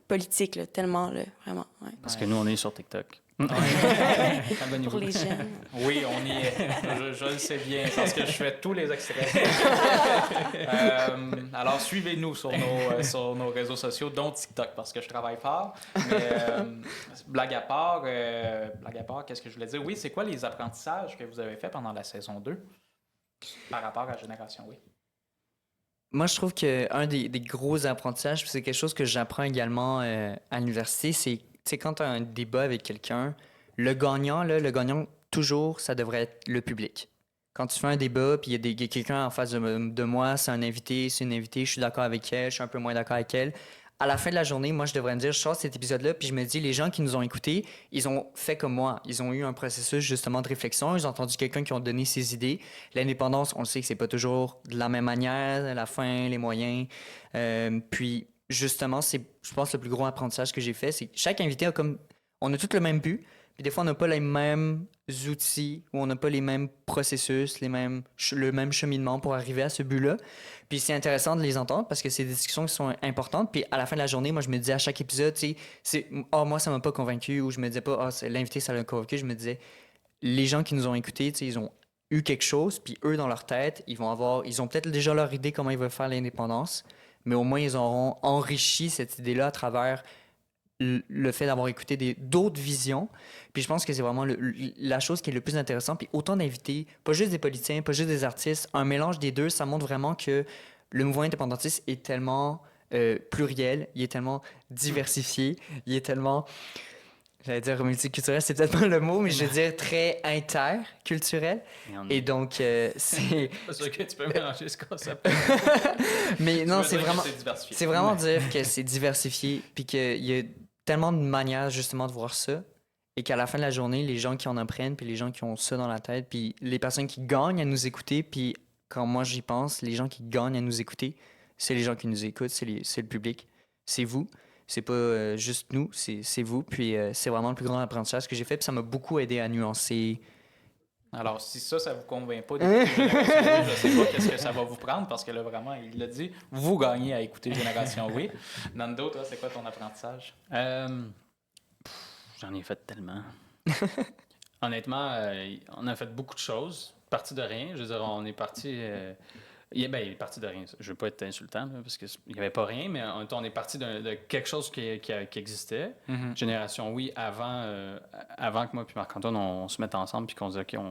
politique, là, tellement, là, vraiment. Ouais. Parce que nous, on est sur TikTok. Pour les jeunes. Oui, on y est. Je le sais bien parce que je fais tous les extraits. Alors, suivez-nous sur nos réseaux sociaux, dont TikTok, parce que je travaille fort. Mais blague à part, qu'est-ce que je voulais dire? Oui, c'est quoi les apprentissages que vous avez faits pendant la saison 2 par rapport à Génération Oui? Moi, je trouve qu'un des gros apprentissages, puis c'est quelque chose que j'apprends également à l'université, c'est quand tu as un débat avec quelqu'un, le gagnant, toujours, ça devrait être le public. Quand tu fais un débat, puis il y a quelqu'un en face de moi, c'est un invité, c'est une invitée, je suis d'accord avec elle, je suis un peu moins d'accord avec elle. À la fin de la journée, moi, je devrais me dire, je sors cet épisode-là, puis je me dis, les gens qui nous ont écoutés, ils ont fait comme moi. Ils ont eu un processus, justement, de réflexion. Ils ont entendu quelqu'un qui a donné ses idées. L'indépendance, on le sait que c'est pas toujours de la même manière, la fin, les moyens. Puis, justement, c'est, je pense, le plus gros apprentissage que j'ai fait, c'est que chaque invité a comme... On a tous le même but, puis des fois, on n'a pas les mêmes outils, ou on n'a pas les mêmes processus, le même cheminement pour arriver à ce but-là. Puis c'est intéressant de les entendre parce que c'est des discussions qui sont importantes. Puis à la fin de la journée, moi, je me disais à chaque épisode, tu sais, moi, ça m'a pas convaincu, ou je me disais pas, l'invité, ça l'a convaincu. Je me disais, les gens qui nous ont écoutés, tu sais, ils ont eu quelque chose, puis eux, dans leur tête, ils ont peut-être déjà leur idée comment ils veulent faire l'indépendance, mais au moins, ils auront enrichi cette idée-là à travers le fait d'avoir écouté d'autres visions. Puis je pense que c'est vraiment la chose qui est le plus intéressante. Puis autant d'invités, pas juste des politiciens, pas juste des artistes, un mélange des deux, ça montre vraiment que le mouvement indépendantiste est tellement pluriel, il est tellement diversifié, il est tellement, j'allais dire multiculturel, c'est peut-être pas le mot, mais je veux dire très interculturel. Et donc, c'est... pas sûr que tu peux mélanger ce concept. Mais non, c'est vraiment... diversifié. C'est vraiment dire que c'est diversifié, puis qu'il y a tellement de manières justement de voir ça, et qu'à la fin de la journée, les gens qui en apprennent, puis les gens qui ont ça dans la tête, puis les personnes qui gagnent à nous écouter, puis quand moi j'y pense, les gens qui gagnent à nous écouter, c'est les gens qui nous écoutent, c'est le public, c'est vous, c'est pas juste nous, c'est vous, puis c'est vraiment le plus grand apprentissage que j'ai fait, puis ça m'a beaucoup aidé à nuancer. Alors, si ça vous convainc pas d'écouter Génération Oui, je sais pas qu'est-ce que ça va vous prendre, parce que là, vraiment, il l'a dit, vous gagnez à écouter Génération Oui. Nando, toi, c'est quoi ton apprentissage? J'en ai fait tellement. Honnêtement, on a fait beaucoup de choses. parti de rien. Je veux dire, on est parti... il est parti de rien. Je ne veux pas être insultant, là, parce qu'il n'y avait pas rien, mais on est parti de quelque chose qui existait. Génération Oui, avant que moi et Marc-Antoine, on se mette ensemble puis qu'on se dise, OK,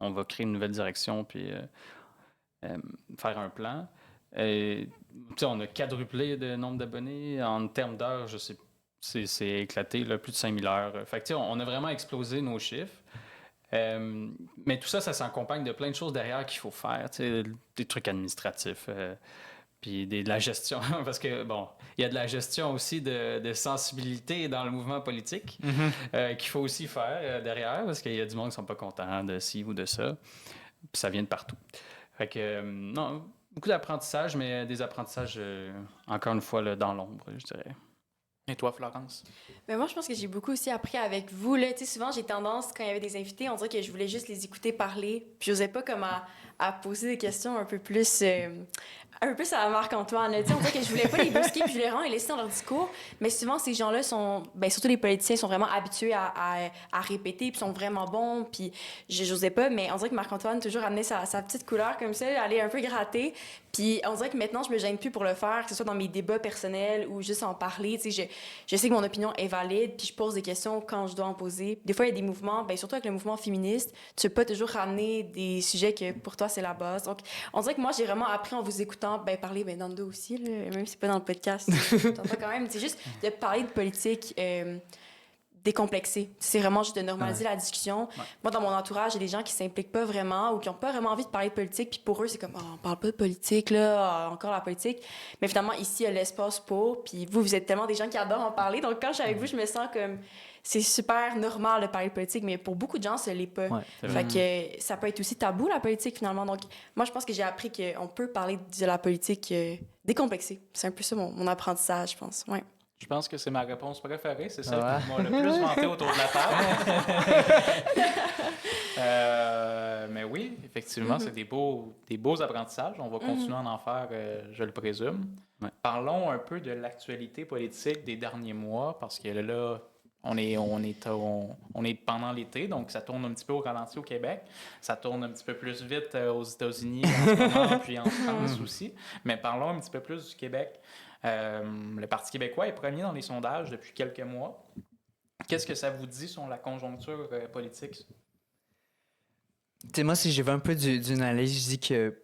on va créer une nouvelle direction puis faire un plan. On a quadruplé le nombre d'abonnés. En termes d'heures, je sais, c'est éclaté, là, plus de 5000 heures. Fait que, on a vraiment explosé nos chiffres. Mais tout ça, ça s'accompagne de plein de choses derrière qu'il faut faire, des trucs administratifs, puis de la gestion, parce que, bon, il y a de la gestion aussi de sensibilité dans le mouvement politique qu'il faut aussi faire derrière, parce qu'il y a du monde qui ne sont pas contents de ci ou de ça, puis ça vient de partout. Fait que, non, beaucoup d'apprentissage, mais des apprentissages, encore une fois, là, dans l'ombre, je dirais. Et toi, Florence? Mais moi, je pense que j'ai beaucoup aussi appris avec vous. Là. Souvent, j'ai tendance, quand il y avait des invités, on dirait que je voulais juste les écouter parler. Puis, j'osais pas comme à poser des questions un peu plus à Marc-Antoine. On dirait que je voulais pas les brusquer, puis je voulais vraiment les laisser dans leur discours. Mais souvent, ces gens-là sont, surtout les politiciens, sont vraiment habitués à répéter, puis sont vraiment bons. Puis, j'osais pas, mais on dirait que Marc-Antoine toujours amenait sa petite couleur comme ça, aller un peu gratter. Puis, on dirait que maintenant, je me gêne plus pour le faire, que ce soit dans mes débats personnels ou juste en parler. Je sais que mon opinion est valide, puis je pose des questions quand je dois en poser. Des fois, il y a des mouvements, surtout avec le mouvement féministe, tu peux pas toujours ramener des sujets que pour toi, c'est la base. Donc, on dirait que moi, j'ai vraiment appris en vous écoutant parler Nando aussi, là, même si c'est pas dans le podcast. T'entends quand même. C'est juste de parler de politique décomplexée. C'est vraiment juste de normaliser la discussion. Ouais. Moi, dans mon entourage, il y a des gens qui s'impliquent pas vraiment ou qui ont pas vraiment envie de parler de politique, puis pour eux, c'est comme on parle pas de politique, là, encore la politique. Mais finalement, ici, il y a l'espace pour, puis vous êtes tellement des gens qui adorent en parler. Donc, quand je suis avec vous, je me sens comme c'est super normal de parler de politique, mais pour beaucoup de gens, ce l'est pas. Ouais, fait que ça peut être aussi tabou, la politique, finalement. Donc, moi, je pense que j'ai appris qu'on peut parler de la politique décomplexée. C'est un peu ça mon apprentissage, je pense. Ouais. Je pense que c'est ma réponse préférée. C'est celle qui m'a le plus vanté autour de la table. Mais oui, effectivement, c'est des beaux apprentissages. On va continuer à en faire, je le présume. Ouais. Parlons un peu de l'actualité politique des derniers mois, parce que là, on est pendant l'été, donc ça tourne un petit peu au ralenti au Québec. Ça tourne un petit peu plus vite aux États-Unis en ce moment, puis en France aussi. Mais parlons un petit peu plus du Québec. Le Parti québécois est premier dans les sondages depuis quelques mois. Qu'est-ce que ça vous dit sur la conjoncture politique? Moi, si je vais un peu d'une analyse, je dis que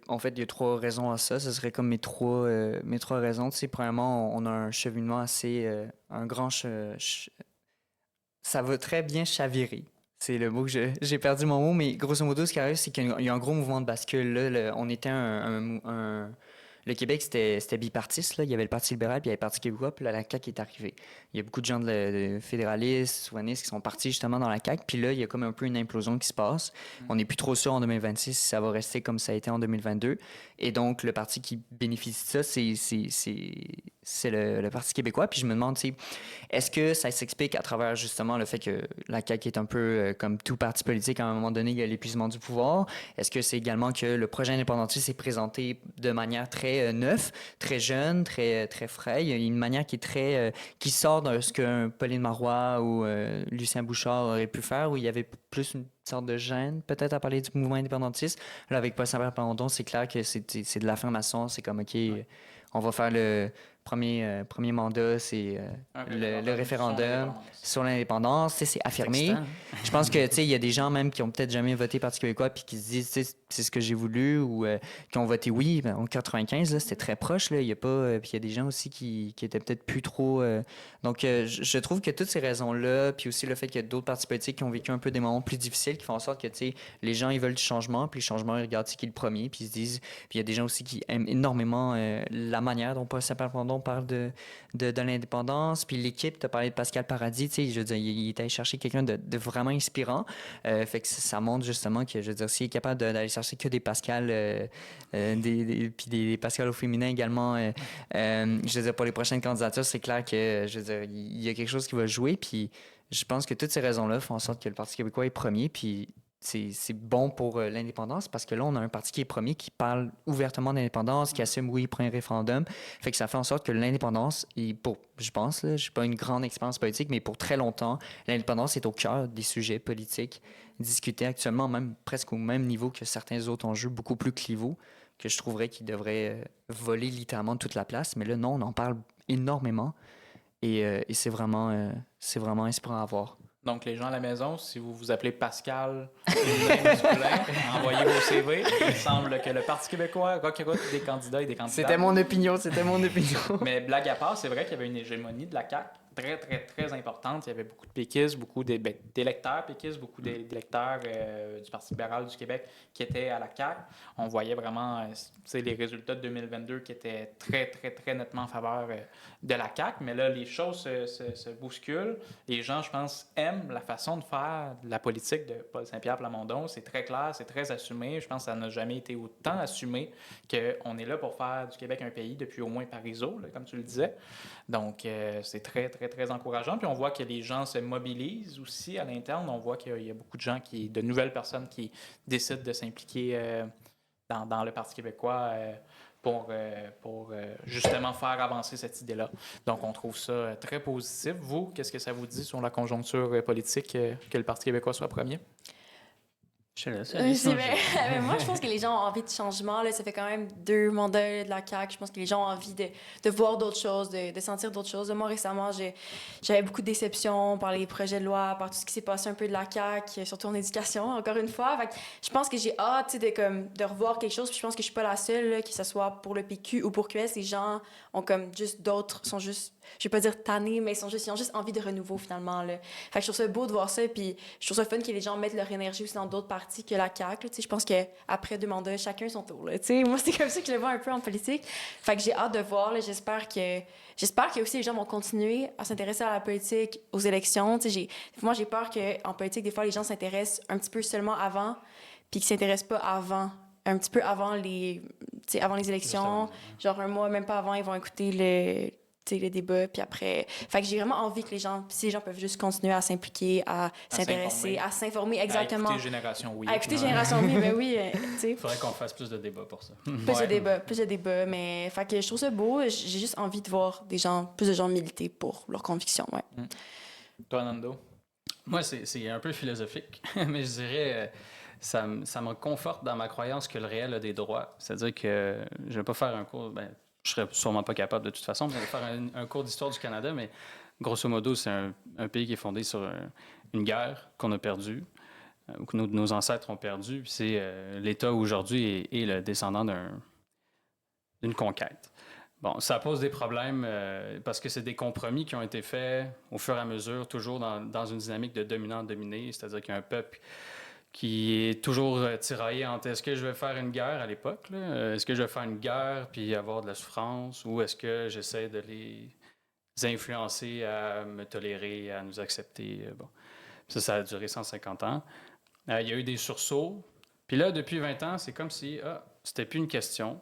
en fait, il y a trois raisons à ça. Ce serait comme mes trois raisons. Premièrement, on a un cheminement assez... un grand... ça va très bien chavirer. C'est le mot que j'ai perdu mon mot, mais grosso modo, ce qui arrive, c'est qu'il y a un gros mouvement de bascule. Là, on était le Québec, c'était bipartiste. Là. Il y avait le Parti libéral, puis il y avait le Parti québécois, puis là, la CAQ est arrivée. Il y a beaucoup de gens de fédéralistes, souverainistes qui sont partis justement dans la CAQ, puis là, il y a comme un peu une implosion qui se passe. On n'est plus trop sûr en 2026 si ça va rester comme ça a été en 2022. Et donc, le parti qui bénéficie de ça, c'est le Parti québécois. Puis je me demande, est-ce que ça s'explique à travers justement le fait que la CAQ est un peu comme tout parti politique, à un moment donné, il y a l'épuisement du pouvoir? Est-ce que c'est également que le projet indépendantiste est présenté de manière très neuf, très jeune, très frais? Il y a une manière qui est très... qui sort de ce qu'un Pauline Marois ou Lucien Bouchard aurait pu faire, où il y avait plus une sorte de gêne, peut-être, à parler du mouvement indépendantiste. Là, avec Paul Saint-Pierre Plamondon, c'est clair que c'est de l'affirmation. C'est comme, OK, on va faire le premier mandat, c'est le référendum sur l'indépendance. C'est affirmé. Je pense que il y a des gens même qui ont peut-être jamais voté Parti québécois puis qui se disent c'est ce que j'ai voulu ou qui ont voté oui. En 95, là, c'était très proche. Là. Il y a pas, puis il y a des gens aussi qui étaient peut-être plus trop... Donc, je trouve que toutes ces raisons-là, puis aussi le fait qu'il y a d'autres partis politiques qui ont vécu un peu des moments plus difficiles, qui font en sorte que les gens, ils veulent du changement, puis le changement, ils regardent qui est le premier, puis ils se disent... Puis il y a des gens aussi qui aiment énormément la manière dont Paul Saint-Pierre parle de l'indépendance. Puis l'équipe, tu as parlé de Pascal Paradis, je veux dire, il est allé chercher quelqu'un de vraiment inspirant. Fait que ça montre justement que, je veux dire, s'il est capable d'aller chercher que des Pascal, puis des Pascal au féminin également, je veux dire, pour les prochaines candidatures, c'est clair que, je veux dire, il y a quelque chose qui va jouer. Puis je pense que toutes ces raisons-là font en sorte que le Parti québécois est premier. Puis c'est bon pour l'indépendance parce que là, on a un parti qui est premier, qui parle ouvertement d'indépendance, qui assume, oui, pour un référendum. Fait que ça fait en sorte que l'indépendance, je pense, je n'ai pas une grande expérience politique, mais pour très longtemps, l'indépendance est au cœur des sujets politiques discutés actuellement, même presque au même niveau que certains autres enjeux beaucoup plus clivaux, que je trouverais qu'ils devraient voler littéralement toute la place. Mais là, non, on en parle énormément et c'est vraiment inspirant à voir. Donc, les gens à la maison, si vous vous appelez Pascal féminin, masculin, envoyez vos CV. Il semble que le Parti québécois recrute des candidats et des candidates. C'était mon opinion. Mais blague à part, c'est vrai qu'il y avait une hégémonie de la CAQ très, très, très importante. Il y avait beaucoup de péquistes, beaucoup d'électeurs péquistes, beaucoup d'électeurs du Parti libéral du Québec qui étaient à la CAQ. On voyait vraiment les résultats de 2022 qui étaient très, très, très nettement en faveur de la CAQ. Mais là, les choses se bousculent. Les gens, je pense, aiment la façon de faire de la politique de Paul Saint-Pierre Plamondon. C'est très clair, c'est très assumé. Je pense que ça n'a jamais été autant assumé qu'on est là pour faire du Québec un pays depuis au moins Parizeau, là, comme tu le disais. Donc, c'est très, très, très encourageant. Puis on voit que les gens se mobilisent aussi à l'interne. On voit qu'il y a beaucoup de gens, de nouvelles personnes qui décident de s'impliquer dans le Parti québécois pour justement faire avancer cette idée-là. Donc, on trouve ça très positif. Vous, qu'est-ce que ça vous dit sur la conjoncture politique que le Parti québécois soit premier? Je te laisse. Moi, je pense que les gens ont envie de changement. Là. Ça fait quand même 2 mandats de la CAQ. Je pense que les gens ont envie de voir d'autres choses, de sentir d'autres choses. Moi, récemment, j'avais beaucoup de déceptions par les projets de loi, par tout ce qui s'est passé un peu de la CAQ, surtout en éducation, encore une fois. Fait que je pense que j'ai hâte de revoir quelque chose. Puis je pense que je suis pas la seule, là, que ce soit pour le PQ ou pour QS. Les gens ont comme juste d'autres, sont juste, je vais pas dire tannés, mais ils ont juste envie de renouveau, finalement. Là. Fait que je trouve ça beau de voir ça. Puis je trouve ça fun que les gens mettent leur énergie aussi dans d'autres parties que la CAQ. Je pense qu'après 2 mandats, chacun son tour. Là, moi, c'est comme ça que je le vois un peu en politique. Fait que j'ai hâte de voir. Là, j'espère que aussi les gens vont continuer à s'intéresser à la politique, aux élections. Moi, j'ai peur qu'en politique, des fois, les gens s'intéressent un petit peu seulement avant, puis qu'ils s'intéressent pas un petit peu avant les élections. Genre 1 mois, même pas avant, ils vont écouter le débat, puis après... Fait que j'ai vraiment envie que si les gens peuvent juste continuer à s'impliquer, à s'intéresser, à s'informer, exactement. À écouter Génération Oui. À écouter Génération Oui, ben oui, tu sais. Il faudrait qu'on fasse plus de débats pour ça. Plus de débats, mais... Fait que je trouve ça beau, j'ai juste envie de voir plus de gens militer pour leurs convictions, ouais. Toi, Nando? Moi, c'est un peu philosophique, mais je dirais... Ça me conforte dans ma croyance que le réel a des droits. C'est-à-dire que je ne vais pas faire un cours... je serais sûrement pas capable de toute façon de faire un cours d'histoire du Canada, mais grosso modo, c'est un pays qui est fondé sur une guerre qu'on a perdue, ou que nos ancêtres ont perdue. C'est l'État aujourd'hui est le descendant d'une conquête. Bon, ça pose des problèmes parce que c'est des compromis qui ont été faits au fur et à mesure, toujours dans une dynamique de dominant-dominé, c'est-à-dire qu'il y a un peuple qui est toujours tiraillé entre est-ce que je vais faire une guerre à l'époque, est-ce que je vais faire une guerre puis avoir de la souffrance, ou est-ce que j'essaie de les influencer à me tolérer, à nous accepter. Bon. Ça a duré 150 ans. Il y a eu des sursauts. Puis là, depuis 20 ans, c'est comme si c'était plus une question.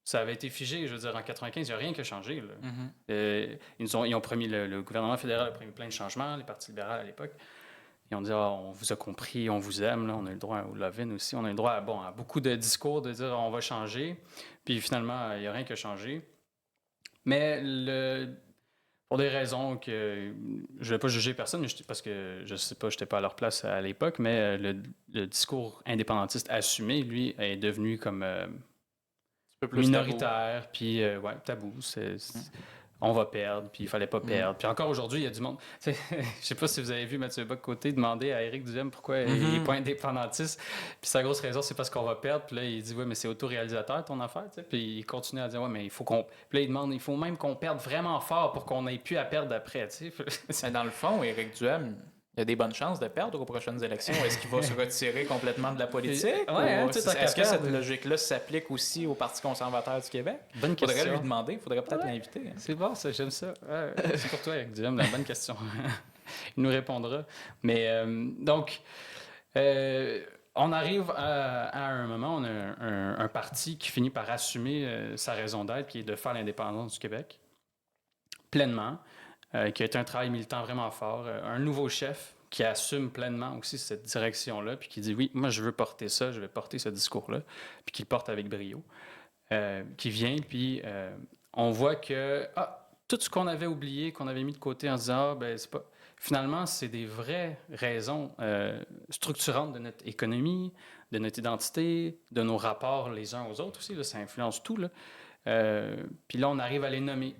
Ça avait été figé, je veux dire, en 95, il n'y a rien qui a changé. Là. Ils ont promis, le gouvernement fédéral a promis plein de changements, les partis libéraux à l'époque. Ils ont dit, on vous a compris, on vous aime, là, on a le droit au love-in aussi, on a le droit à beaucoup de discours de dire on va changer, puis finalement, il n'y a rien qui a changé. Mais pour des raisons que je ne vais pas juger personne, parce que je ne sais pas, je n'étais pas à leur place à l'époque, mais le discours indépendantiste assumé, lui, est devenu comme minoritaire, tabou. Puis tabou. On va perdre, puis il fallait pas perdre. Puis encore aujourd'hui, il y a du monde... Je sais pas si vous avez vu Mathieu Bock-Côté demander à Éric Duhem pourquoi il n'est pas indépendantiste. Puis sa grosse raison, c'est parce qu'on va perdre. Puis là, il dit, mais c'est autoréalisateur ton affaire. T'sais. Puis il continue à dire, mais il faut qu'on... Puis là, il demande, il faut même qu'on perde vraiment fort pour qu'on ait plus à perdre après. Mais dans le fond, Éric Duhem, il y a des bonnes chances de perdre aux prochaines élections. Est-ce qu'il va se retirer complètement de la politique? Est-ce que cette logique-là s'applique aussi au Parti conservateur du Québec? Bonne question. Il faudrait lui demander, il faudrait peut-être l'inviter. Hein. C'est bon, ça, j'aime ça. C'est pour toi, Éric Duhem, la bonne question. Il nous répondra. Mais donc, on arrive à un moment, on a un parti qui finit par assumer sa raison d'être, qui est de faire l'indépendance du Québec, pleinement. Qui a été un travail militant vraiment fort. Un nouveau chef qui assume pleinement aussi cette direction-là, puis qui dit oui, moi je veux porter ça, je vais porter ce discours-là, puis qui le porte avec brio, qui vient, puis on voit que tout ce qu'on avait oublié, qu'on avait mis de côté en se disant ben c'est pas. Finalement, c'est des vraies raisons structurantes de notre économie, de notre identité, de nos rapports les uns aux autres aussi. Là, ça influence tout. Là. Puis là, on arrive à les nommer.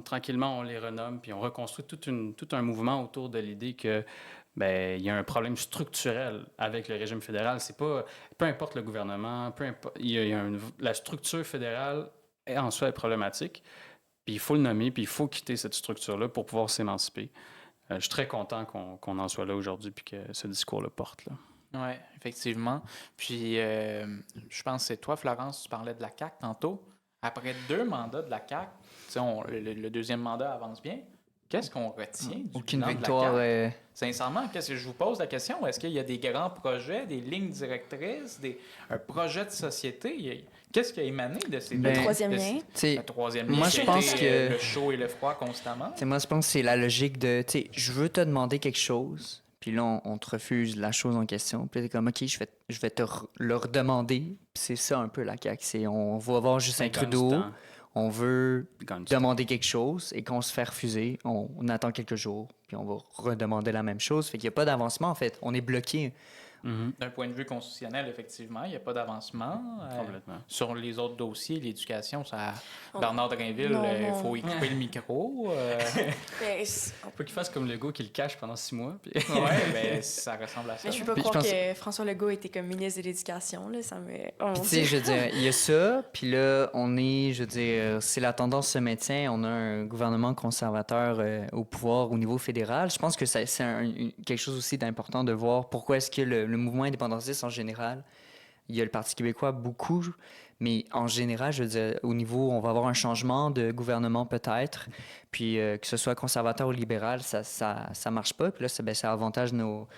Tranquillement, on les renomme, puis on reconstruit tout un mouvement autour de l'idée que il y a un problème structurel avec le régime fédéral. C'est pas, peu importe le gouvernement, peu importe, la structure fédérale en soi est problématique. Puis il faut le nommer, puis il faut quitter cette structure-là pour pouvoir s'émanciper. Je suis très content qu'on en soit là aujourd'hui puis que ce discours le porte. Oui, effectivement. Puis, je pense que c'est toi, Florence, tu parlais de la CAQ tantôt. Après 2 mandats de la CAQ, le deuxième mandat avance bien. Qu'est-ce qu'on retient du Aucune bilan victoire. de la CAQ? Sincèrement, qu'est-ce que je vous pose la question? Est-ce qu'il y a des grands projets, des lignes directrices, un projet de société? Qu'est-ce qui a émané de ces Le troisième lien. Le troisième lien, Moi, je pense que le chaud et le froid constamment. Moi, je pense que c'est la logique de, je veux te demander quelque chose, puis là, on te refuse la chose en question. Puis là, t'es comme, OK, je vais te le redemander. Puis c'est ça un peu la CAQ. On va avoir Justin Trudeau, on veut demander quelque chose, et qu'on se fait refuser, on attend quelques jours, puis on va redemander la même chose. Fait qu'il n'y a pas d'avancement, en fait. On est bloqué. D'un point de vue constitutionnel, effectivement, il n'y a pas d'avancement. Complètement. Sur les autres dossiers, l'éducation, ça... Bernard Drinville, il faut y couper le micro. On peut qu'il fasse comme Legault, qu'il le cache pendant 6 mois. Puis... Oui, ça ressemble à ça. Mais je peux pas croire que François Legault était comme ministre de l'Éducation. Là, ça me... Puis tu sais, je veux dire, il y a ça, puis là, si la tendance se maintient, on a un gouvernement conservateur au pouvoir au niveau fédéral. Je pense que c'est quelque chose aussi d'important de voir pourquoi est-ce que le mouvement indépendantiste en général, il y a le Parti québécois beaucoup, mais en général, je veux dire, au niveau, on va avoir un changement de gouvernement peut-être, puis que ce soit conservateur ou libéral, ça marche pas. Puis là, ça avantage nos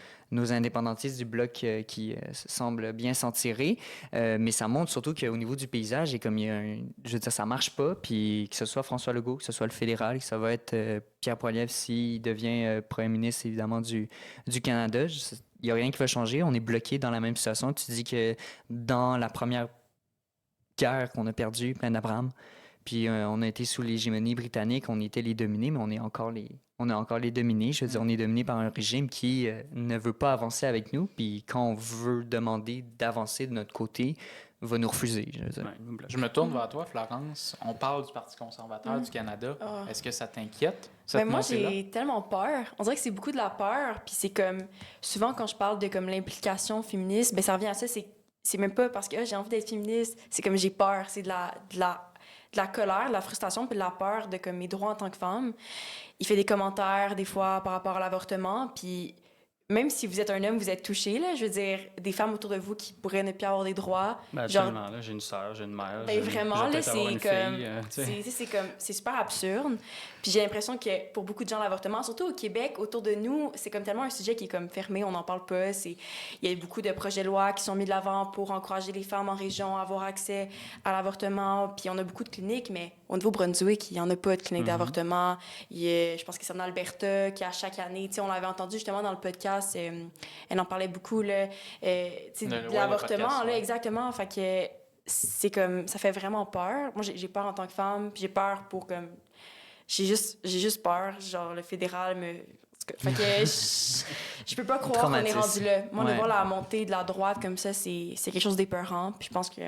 indépendantistes du bloc qui semblent bien s'en tirer. Mais ça montre surtout qu'au niveau du paysage, je veux dire, ça marche pas. Puis que ce soit François Legault, que ce soit le fédéral, que ça va être Pierre Poilievre s'il devient premier ministre, évidemment, du Canada. Il n'y a rien qui va changer. On est bloqué dans la même situation. Tu dis que dans la première guerre qu'on a perdue, plein d'Abraham, puis on a été sous l'hégémonie britannique, on était les dominés, mais on est encore les dominés. Je veux dire, on est dominés par un régime qui ne veut pas avancer avec nous, puis quand on veut demander d'avancer de notre côté, va nous refuser. Je me tourne vers toi, Florence. On parle du Parti conservateur du Canada. Est-ce que ça t'inquiète? Moi, j'ai tellement peur. On dirait que c'est beaucoup de la peur. Puis c'est comme... Souvent, quand je parle de comme l'implication féministe, ça revient à ça. C'est même pas parce que j'ai envie d'être féministe. C'est comme j'ai peur. C'est de la colère, de la frustration, puis de la peur de comme mes droits en tant que femme. Il fait des commentaires, des fois, par rapport à l'avortement. Puis même si vous êtes un homme, vous êtes touché, là. Je veux dire, des femmes autour de vous qui pourraient ne plus avoir des droits. Absolument, là, j'ai une sœur, j'ai une mère. Vraiment, là, c'est super absurde. Puis j'ai l'impression que pour beaucoup de gens, l'avortement, surtout au Québec, autour de nous, c'est comme tellement un sujet qui est comme fermé, on n'en parle pas. Il y a beaucoup de projets de loi qui sont mis de l'avant pour encourager les femmes en région à avoir accès à l'avortement. Puis on a beaucoup de cliniques, mais au Nouveau-Brunswick, il n'y en a pas de clinique d'avortement. Je pense que c'est en Alberta, qui à chaque année, on l'avait entendu justement dans le podcast, elle en parlait beaucoup, là, de l'avortement, là, exactement. Fait que c'est comme, ça fait vraiment peur. Moi, j'ai peur en tant que femme, puis j'ai peur pour comme... J'ai juste peur, genre le fédéral me... Fait que je peux pas croire qu'on est rendu là. Moi, de voir la montée de la droite comme ça, c'est quelque chose d'épeurant. Puis je pense que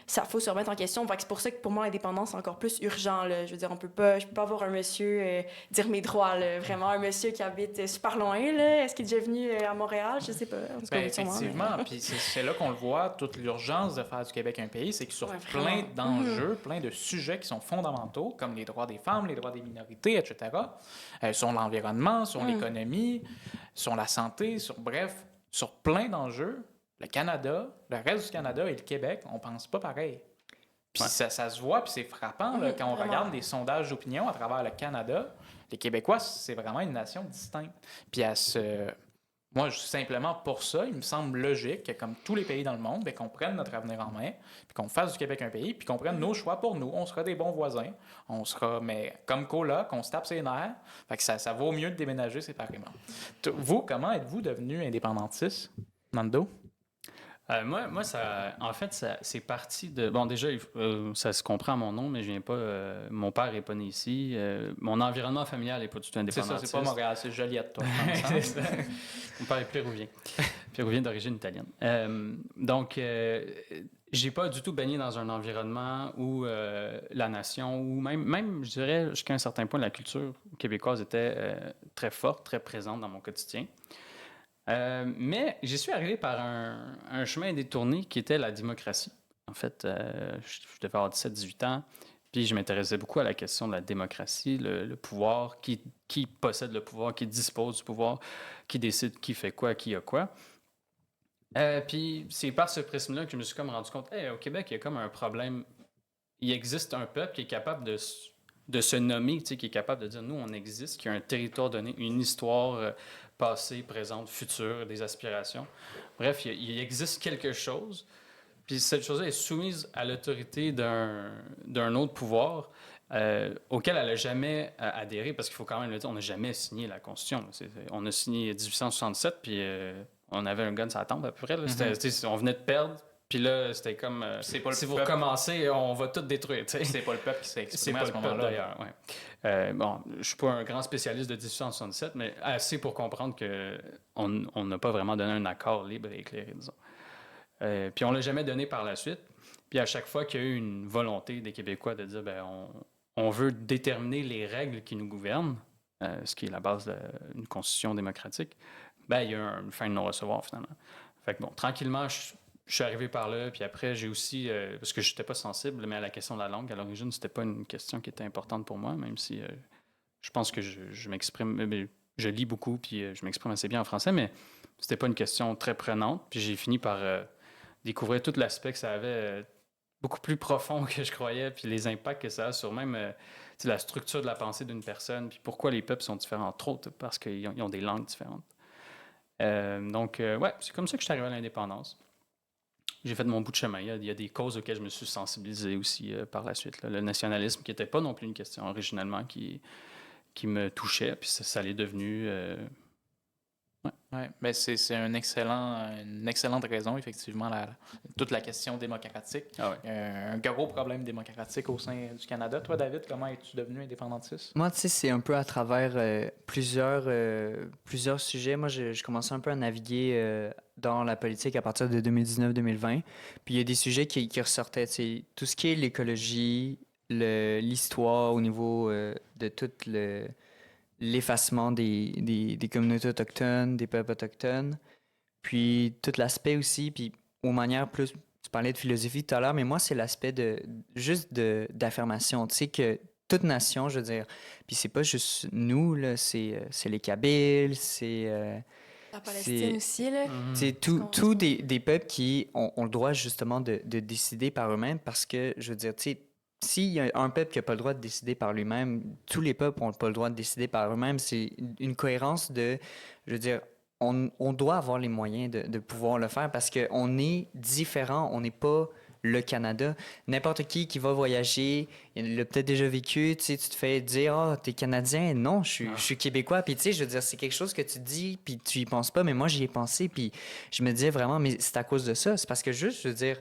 ça faut se remettre en question. Fait que c'est pour ça que pour moi, l'indépendance, c'est encore plus urgent, là. Je veux dire, je peux pas avoir un monsieur dire mes droits, là. Vraiment, un monsieur qui habite super loin, là. Est-ce qu'il est déjà venu à Montréal? Je sais pas. Effectivement. Puis c'est là qu'on le voit, toute l'urgence de faire du Québec un pays, c'est que sur plein d'enjeux, plein de sujets qui sont fondamentaux, comme les droits des femmes, les droits des minorités, etc., sur l'environnement, sur l'économie, sur la santé, sur plein d'enjeux, le Canada, le reste du Canada et le Québec, on pense pas pareil. Puis ça se voit, puis c'est frappant là, quand on regarde les sondages d'opinion à travers le Canada. Les Québécois, c'est vraiment une nation distincte. Puis Moi, simplement pour ça, il me semble logique que, comme tous les pays dans le monde, ben, qu'on prenne notre avenir en main, puis qu'on fasse du Québec un pays, puis qu'on prenne nos choix pour nous. On sera des bons voisins. On sera, mais comme coloc, on se tape ses nerfs. Fait que ça vaut mieux de déménager séparément. Vous, comment êtes-vous devenu indépendantiste, Nando? Moi, en fait, c'est parti de... Bon, déjà, ça se comprend à mon nom, mais je viens pas... mon père n'est pas né ici. Mon environnement familial n'est pas du tout C'est indépendantiste. ça, c'est pas Montréal, c'est Joliette, toi. C'est ça. Mon père est péruvien. Péruvien d'origine italienne. Donc, j'ai pas du tout baigné dans un environnement où la nation, ou même, je dirais, jusqu'à un certain point, la culture québécoise était très forte, très présente dans mon quotidien. Mais j'y suis arrivé par un chemin détourné qui était la démocratie. En fait, je devais avoir 17-18 ans, puis je m'intéressais beaucoup à la question de la démocratie, le pouvoir, qui possède le pouvoir, qui dispose du pouvoir, qui décide qui fait quoi, qui a quoi. Puis c'est par ce prisme-là que je me suis comme rendu compte, au Québec, il y a comme un problème. Il existe un peuple qui est capable de se nommer, qui est capable de dire, nous, on existe, qui a un territoire donné, une histoire passée, présente, future, des aspirations. Bref, il existe quelque chose, puis cette chose-là est soumise à l'autorité d'un autre pouvoir auquel elle n'a jamais adhéré, parce qu'il faut quand même le dire, on n'a jamais signé la Constitution. On a signé 1867, puis on avait un gun sur la tempe à peu près. Là. On venait de perdre. Puis là, c'était comme, si vous recommencez, on va tout détruire. T'sais. C'est pas le peuple qui s'est exprimé à ce moment-là. D'ailleurs, ouais. Bon, je suis pas un grand spécialiste de 1867, mais assez pour comprendre qu'on n'a pas vraiment donné un accord libre et éclairé, disons. Puis on l'a jamais donné par la suite. Puis à chaque fois qu'il y a eu une volonté des Québécois de dire, on veut déterminer les règles qui nous gouvernent, ce qui est la base d'une constitution démocratique, il y a une fin de non-recevoir, finalement. Fait que bon, tranquillement, je suis arrivé par là, puis après, j'ai aussi, parce que je n'étais pas sensible, mais à la question de la langue, à l'origine, c'était pas une question qui était importante pour moi, même si je pense que je m'exprime, je lis beaucoup, puis je m'exprime assez bien en français, mais c'était pas une question très prenante. Puis j'ai fini par découvrir tout l'aspect que ça avait beaucoup plus profond que je croyais, puis les impacts que ça a sur même la structure de la pensée d'une personne, puis pourquoi les peuples sont différents, entre autres, parce qu'ils ont des langues différentes. Donc, c'est comme ça que je suis arrivé à l'indépendance. J'ai fait mon bout de chemin. Il y a des causes auxquelles je me suis sensibilisé aussi par la suite. Là. Le nationalisme, qui n'était pas non plus une question originellement qui me touchait, puis ça l'est devenu. Ouais, c'est une excellente raison, effectivement, toute la question démocratique. Un gros problème démocratique au sein du Canada. Toi, David, comment es-tu devenu indépendantiste? Moi, tu sais, c'est un peu à travers plusieurs sujets. Moi, je commençais un peu à naviguer dans la politique à partir de 2019-2020. Puis il y a des sujets qui ressortaient. Tu sais, tout ce qui est l'écologie, l'histoire au niveau de tout l'effacement des communautés autochtones, des peuples autochtones, puis tout l'aspect aussi, puis aux manières plus... Tu parlais de philosophie tout à l'heure, mais moi, c'est l'aspect d'affirmation. Tu sais que toute nation, je veux dire, puis c'est pas juste nous, là, c'est les Kabyles, c'est... La Palestine aussi, là. C'est tous des peuples qui ont le droit, justement, de décider par eux-mêmes, parce que, je veux dire, tu sais, s'il y a un peuple qui n'a pas le droit de décider par lui-même, tous les peuples n'ont pas le droit de décider par eux-mêmes. C'est une cohérence je veux dire, on doit avoir les moyens de pouvoir le faire parce qu'on est différent, on n'est pas le Canada. N'importe qui va voyager, il l'a peut-être déjà vécu, tu sais, tu te fais dire « Ah, t'es Canadien? » Non, je suis Québécois. Puis tu sais, je veux dire, c'est quelque chose que tu dis, puis tu y penses pas, mais moi, j'y ai pensé, puis je me disais vraiment, mais c'est à cause de ça. C'est parce que juste, je veux dire...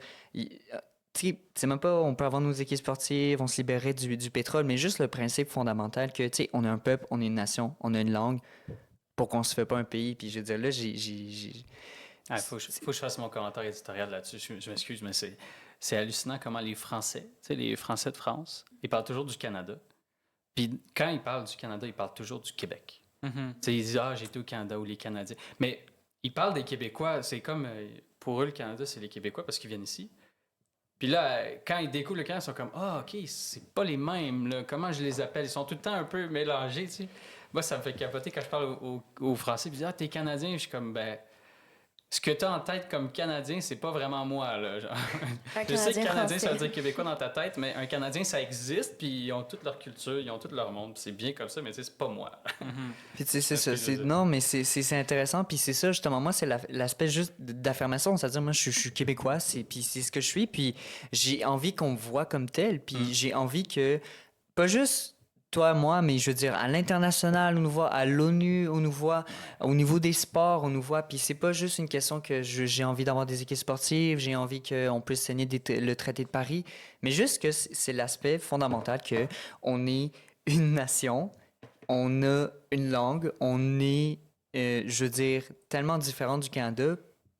c'est même pas, on peut avoir nos équipes sportives, on se libérer du pétrole, mais juste le principe fondamental que, tu sais, on est un peuple, on est une nation, on a une langue, pour qu'on se fait pas un pays. Puis je veux dire, là, faut que je fasse mon commentaire éditorial là-dessus. Je m'excuse, mais c'est hallucinant comment les Français, tu sais, les Français de France, ils parlent toujours du Canada. Puis quand ils parlent du Canada, ils parlent toujours du Québec. Tu sais, ils disent « Ah, j'ai été au Canada » ou les Canadiens. Mais ils parlent des Québécois, c'est comme, pour eux, le Canada, c'est les Québécois parce qu'ils viennent ici. Puis là, quand ils découvrent le Canada, ils sont comme « Ah, OK, c'est pas les mêmes, là. Comment je les appelle? » Ils sont tout le temps un peu mélangés, tu sais. Moi, ça me fait capoter quand je parle aux Français. Puis ils disent « Ah, t'es Canadien? » Je suis comme « Ben, Ce que tu as en tête comme Canadien, c'est pas vraiment moi, là. Genre. Un Je sais que Canadien, français. ça veut dire Québécois dans ta tête, mais un Canadien, ça existe, puis ils ont toute leur culture, ils ont tout leur monde, puis c'est bien comme ça, mais tu sais, c'est pas moi. Puis tu sais, c'est Parce ça. que je veux dire. Non, mais c'est intéressant. Puis c'est ça, justement, moi, c'est l'aspect juste d'affirmation. C'est-à-dire, moi, je suis québécois, puis c'est ce que je suis. Puis j'ai envie qu'on me voit comme tel. Puis j'ai envie que, pas juste toi, moi, mais je veux dire, à l'international, on nous voit, à l'ONU, on nous voit, au niveau des sports, on nous voit. Puis c'est pas juste une question que j'ai envie d'avoir des équipes sportives, j'ai envie qu'on puisse signer le traité de Paris, mais juste que c'est l'aspect fondamental que on est une nation, on a une langue, on est, je veux dire, tellement différent du Canada.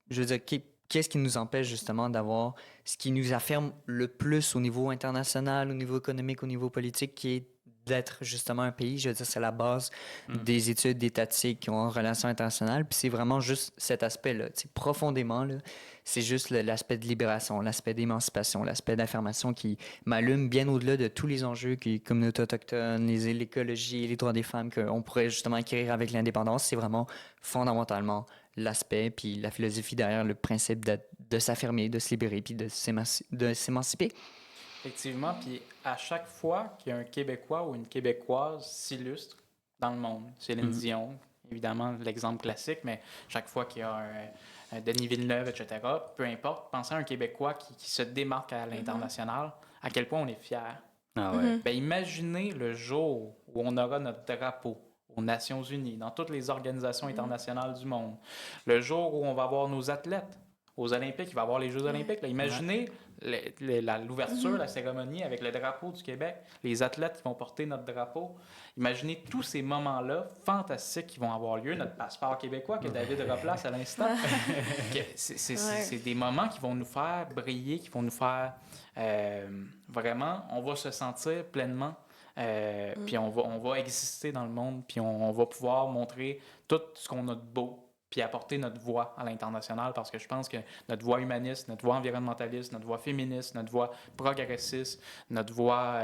Je veux dire, qu'est-ce qui nous empêche justement d'avoir ce qui nous affirme le plus au niveau international, au niveau économique, au niveau politique, qui est d'être justement un pays. Je veux dire, c'est la base des études étatiques qui ont en relation internationale. Puis c'est vraiment juste cet aspect-là. Tu sais, profondément, là, c'est juste l'aspect de libération, l'aspect d'émancipation, l'aspect d'affirmation qui m'allume bien au-delà de tous les enjeux qui communauté autochtone, l'écologie, les droits des femmes qu'on pourrait justement acquérir avec l'indépendance. C'est vraiment fondamentalement l'aspect puis la philosophie derrière le principe de s'affirmer, de se libérer puis de s'émanciper. Effectivement, puis à chaque fois qu'il y a un Québécois ou une Québécoise s'illustre dans le monde, Céline Dion, évidemment l'exemple classique, mais chaque fois qu'il y a un Denis Villeneuve, etc., peu importe, pensez à un Québécois qui se démarque à l'international, à quel point on est fier. Ah ouais. Ben, imaginez le jour où on aura notre drapeau aux Nations Unies, dans toutes les organisations internationales du monde, le jour où on va avoir nos athlètes aux Olympiques, il va y avoir les Jeux olympiques. Là. Imaginez l'ouverture, la cérémonie avec le drapeau du Québec, les athlètes qui vont porter notre drapeau. Imaginez tous ces moments-là fantastiques qui vont avoir lieu, notre passeport québécois que David replace à l'instant. C'est des moments qui vont nous faire briller, qui vont nous faire vraiment, on va se sentir pleinement. Puis on va exister dans le monde, puis on va pouvoir montrer tout ce qu'on a de beau, puis apporter notre voix à l'international, parce que je pense que notre voix humaniste, notre voix environnementaliste, notre voix féministe, notre voix progressiste, notre voix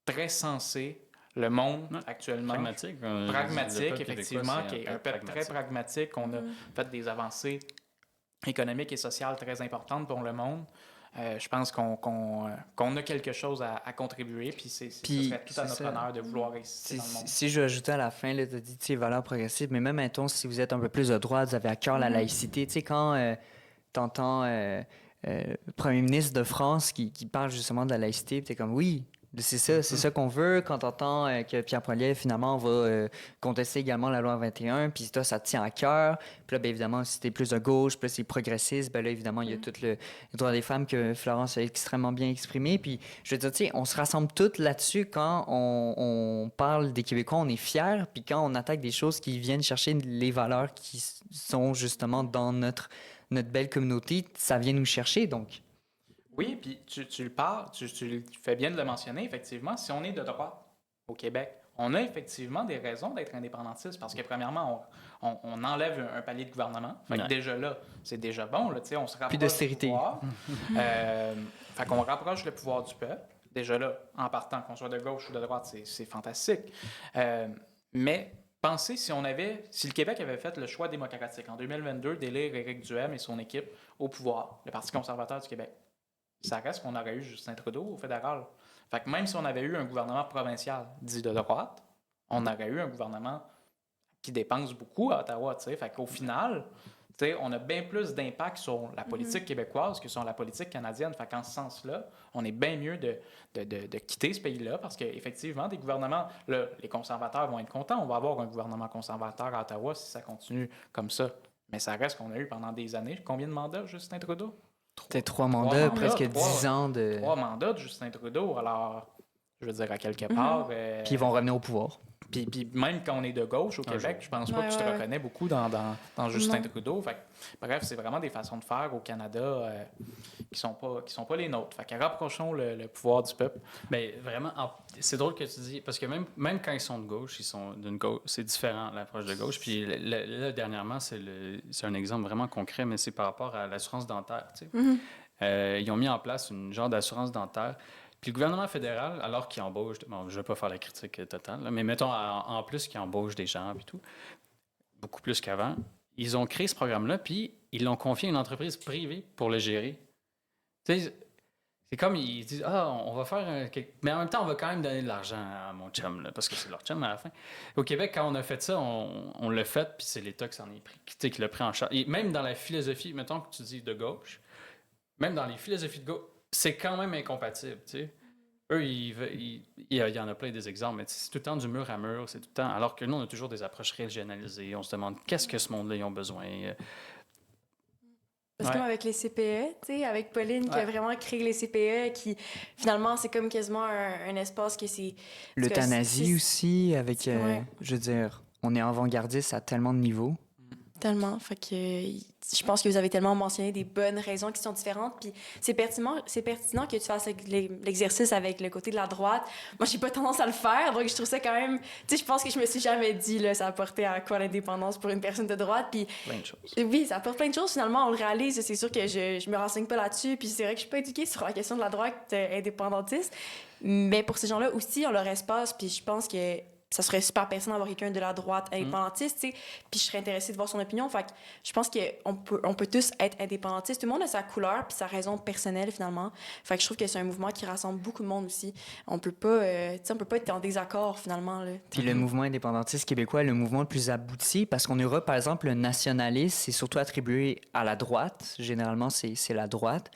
très sensée, le monde actuellement... Pragmatique. Pragmatique, effectivement, qui est un peuple très pragmatique. On a fait des avancées économiques et sociales très importantes pour le monde. Je pense qu'on a quelque chose à contribuer, puis ce serait tout à notre honneur de vouloir exister dans le monde. Si je veux ajouter à la fin, tu as dit, tu sais, valeurs progressives, mais même, mettons, si vous êtes un peu plus de droite, vous avez à cœur la laïcité, tu sais, quand tu entends le premier ministre de France qui parle justement de la laïcité, tu es comme, oui, c'est ça qu'on veut. Quand tu entends que Pierre Poilievre, finalement, va contester également la loi 21, puis toi, ça te tient à cœur. Puis là, bien évidemment, si tu es plus de gauche, puis là, c'est progressiste, bien là, évidemment, il y a tout le droit des femmes que Florence a extrêmement bien exprimé. Puis je veux dire, tu sais, on se rassemble toutes là-dessus quand on parle des Québécois, on est fiers, puis quand on attaque des choses qui viennent chercher les valeurs qui sont justement dans notre belle communauté, ça vient nous chercher, donc... Oui, puis tu le parles, tu fais bien de le mentionner, effectivement. Si on est de droite au Québec, on a effectivement des raisons d'être indépendantiste parce que, premièrement, on enlève un palier de gouvernement. Fait que déjà là, c'est déjà bon. Là, on se rapproche puis d'austérité. du pouvoir. Fait qu'on rapproche le pouvoir du peuple. Déjà là, en partant, qu'on soit de gauche ou de droite, c'est fantastique. Mais pensez si le Québec avait fait le choix démocratique en 2022 d'élire Éric Duhem et son équipe au pouvoir, le Parti conservateur du Québec. Ça reste qu'on aurait eu Justin Trudeau au fédéral. Fait que même si on avait eu un gouvernement provincial dit de droite, on aurait eu un gouvernement qui dépense beaucoup à Ottawa. T'sais. Fait qu'au final, on a bien plus d'impact sur la politique québécoise que sur la politique canadienne. Fait qu'en ce sens-là, on est bien mieux de quitter ce pays-là parce qu'effectivement, des gouvernements, là, les conservateurs vont être contents. On va avoir un gouvernement conservateur à Ottawa si ça continue comme ça. Mais ça reste qu'on a eu pendant des années. Combien de mandats, Justin Trudeau? C'était 3 mandats, presque 10 ans de... 3 mandats de Justin Trudeau. Alors, je veux dire, à quelque part... Puis ils vont revenir au pouvoir. Puis même quand on est de gauche au Québec, je pense pas que tu te reconnais beaucoup dans Justin Trudeau. Fait que, bref, c'est vraiment des façons de faire au Canada qui sont pas les nôtres. Fait que rapprochons le pouvoir du peuple. Mais vraiment, c'est drôle que tu dis, parce que même quand ils sont de gauche, ils sont d'une gauche, c'est différent l'approche de gauche. Puis là, dernièrement, c'est un exemple vraiment concret, mais c'est par rapport à l'assurance dentaire. Tu sais. Ils ont mis en place une genre d'assurance dentaire. Puis le gouvernement fédéral, alors qu'il embauche, bon, je ne vais pas faire la critique totale, là, mais mettons en plus qu'il embauche des gens et tout, beaucoup plus qu'avant, ils ont créé ce programme-là, puis ils l'ont confié à une entreprise privée pour le gérer. Tu sais, c'est comme ils disent on va faire mais en même temps on va quand même donner de l'argent à mon chum là, parce que c'est leur chum à la fin. Au Québec, quand on a fait ça, on l'a fait, puis c'est l'État qui s'en est pris, qui l'a pris en charge. Et même dans la philosophie, mettons que tu dis de gauche, même dans les philosophies de gauche, c'est quand même incompatible, tu sais. Eux, il y en a plein des exemples, mais c'est tout le temps du mur à mur, c'est tout le temps. Alors que nous, on a toujours des approches régionalisées. On se demande qu'est-ce que ce monde-là ils ont besoin. Parce que comme avec les CPE, tu sais, avec Pauline qui a vraiment créé les CPE, qui finalement, c'est comme quasiment un espace que c'est. L'euthanasie aussi, avec. Ouais. Je veux dire, on est avant-gardiste à tellement de niveaux. Tellement. Fait que je pense que vous avez tellement mentionné des bonnes raisons qui sont différentes. Puis c'est pertinent que tu fasses l'exercice avec le côté de la droite. Moi, j'ai pas tendance à le faire, donc je trouve ça quand même. Tu sais, je pense que je me suis jamais dit, là, ça apportait à quoi l'indépendance pour une personne de droite. Puis. Plein de choses. Oui, ça apporte plein de choses. Finalement, on le réalise. C'est sûr que je me renseigne pas là-dessus. Puis c'est vrai que je suis pas éduquée sur la question de la droite indépendantiste. Mais pour ces gens-là aussi, on leur espace. Puis je pense que ça serait super pertinent d'avoir quelqu'un de la droite indépendantiste, tu sais. Puis je serais intéressée de voir son opinion. Fait que je pense qu'on peut tous être indépendantistes. Tout le monde a sa couleur puis sa raison personnelle, finalement. Fait que je trouve que c'est un mouvement qui rassemble beaucoup de monde aussi. On peut pas être en désaccord, finalement, là. Puis le mouvement indépendantiste québécois est le mouvement le plus abouti parce qu'en Europe, par exemple, le nationalisme, c'est surtout attribué à la droite. Généralement, c'est la droite.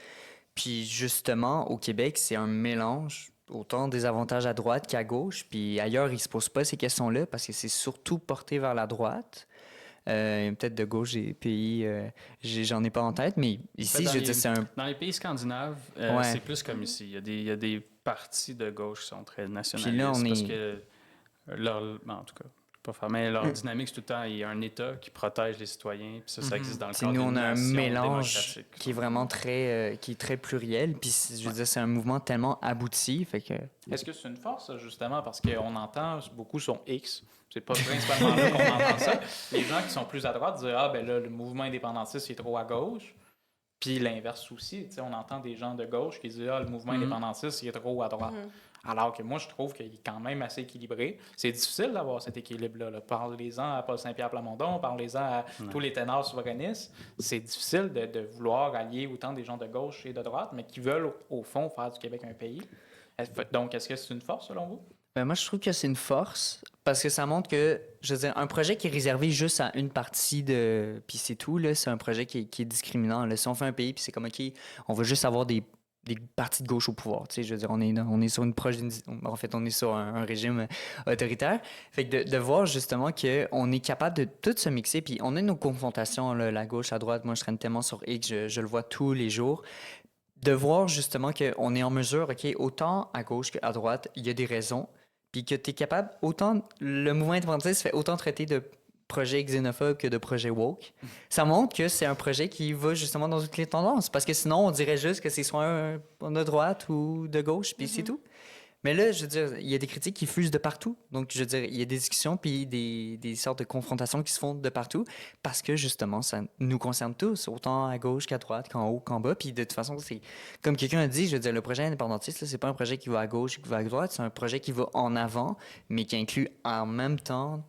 Puis justement, au Québec, c'est un mélange autant des avantages à droite qu'à gauche. Puis ailleurs, ils ne se posent pas ces questions-là parce que c'est surtout porté vers la droite. Peut-être de gauche des pays, j'en ai pas en tête, mais ici, je veux dire, c'est un... Dans les pays scandinaves, c'est plus comme ici. Il y a des partis de gauche qui sont très nationalistes. Puis là, on parce est... que en tout cas, pas faire, mais leur dynamique, c'est tout le temps, il y a un État qui protège les citoyens, puis ça existe dans le cadre Nous, on d'une a un nation mélange démocratique. qui est vraiment très, qui est très pluriel. Puis, je veux dire, c'est un mouvement tellement abouti. Fait que... Est-ce que c'est une force, ça, justement, parce qu'on entend beaucoup son X. C'est pas principalement là qu'on entend ça. Les gens qui sont plus à droite disent ben là, le mouvement indépendantiste il est trop à gauche. Puis l'inverse aussi. On entend des gens de gauche qui disent le mouvement indépendantiste il est trop à droite. Alors que moi, je trouve qu'il est quand même assez équilibré. C'est difficile d'avoir cet équilibre-là. Là. Parlez-en à Paul Saint-Pierre Plamondon, parlez-en à tous les ténors souverainistes. C'est difficile de vouloir allier autant des gens de gauche et de droite, mais qui veulent, au fond, faire du Québec un pays. Donc, est-ce que c'est une force, selon vous? Ben moi, je trouve que c'est une force parce que ça montre que, je veux dire, un projet qui est réservé juste à une partie de... Puis c'est tout, là, c'est un projet qui est discriminant. Là. Si on fait un pays, puis c'est comme, OK, on va juste avoir des partis de gauche au pouvoir. Tu sais, je veux dire, on est sur en fait, on est sur un régime autoritaire. Fait que de voir justement qu'on est capable de tout se mixer, puis on a nos confrontations, là, la gauche, la droite. Moi, je traîne tellement sur X, je le vois tous les jours. De voir justement qu'on est en mesure, OK, autant à gauche qu'à droite, il y a des raisons, puis que tu es capable, autant le mouvement indépendantiste fait autant traiter de projet xénophobe que de projet woke. Ça montre que c'est un projet qui va justement dans toutes les tendances. Parce que sinon, on dirait juste que c'est soit de droite ou de gauche, puis c'est tout. Mais là, je veux dire, il y a des critiques qui fusent de partout. Donc, je veux dire, il y a des discussions puis des sortes de confrontations qui se font de partout parce que, justement, ça nous concerne tous, autant à gauche qu'à droite, qu'en haut, qu'en bas. Puis, de toute façon, c'est comme quelqu'un a dit, je veux dire, le projet indépendantiste, là, c'est pas un projet qui va à gauche ou qui va à droite, c'est un projet qui va en avant, mais qui inclut en même temps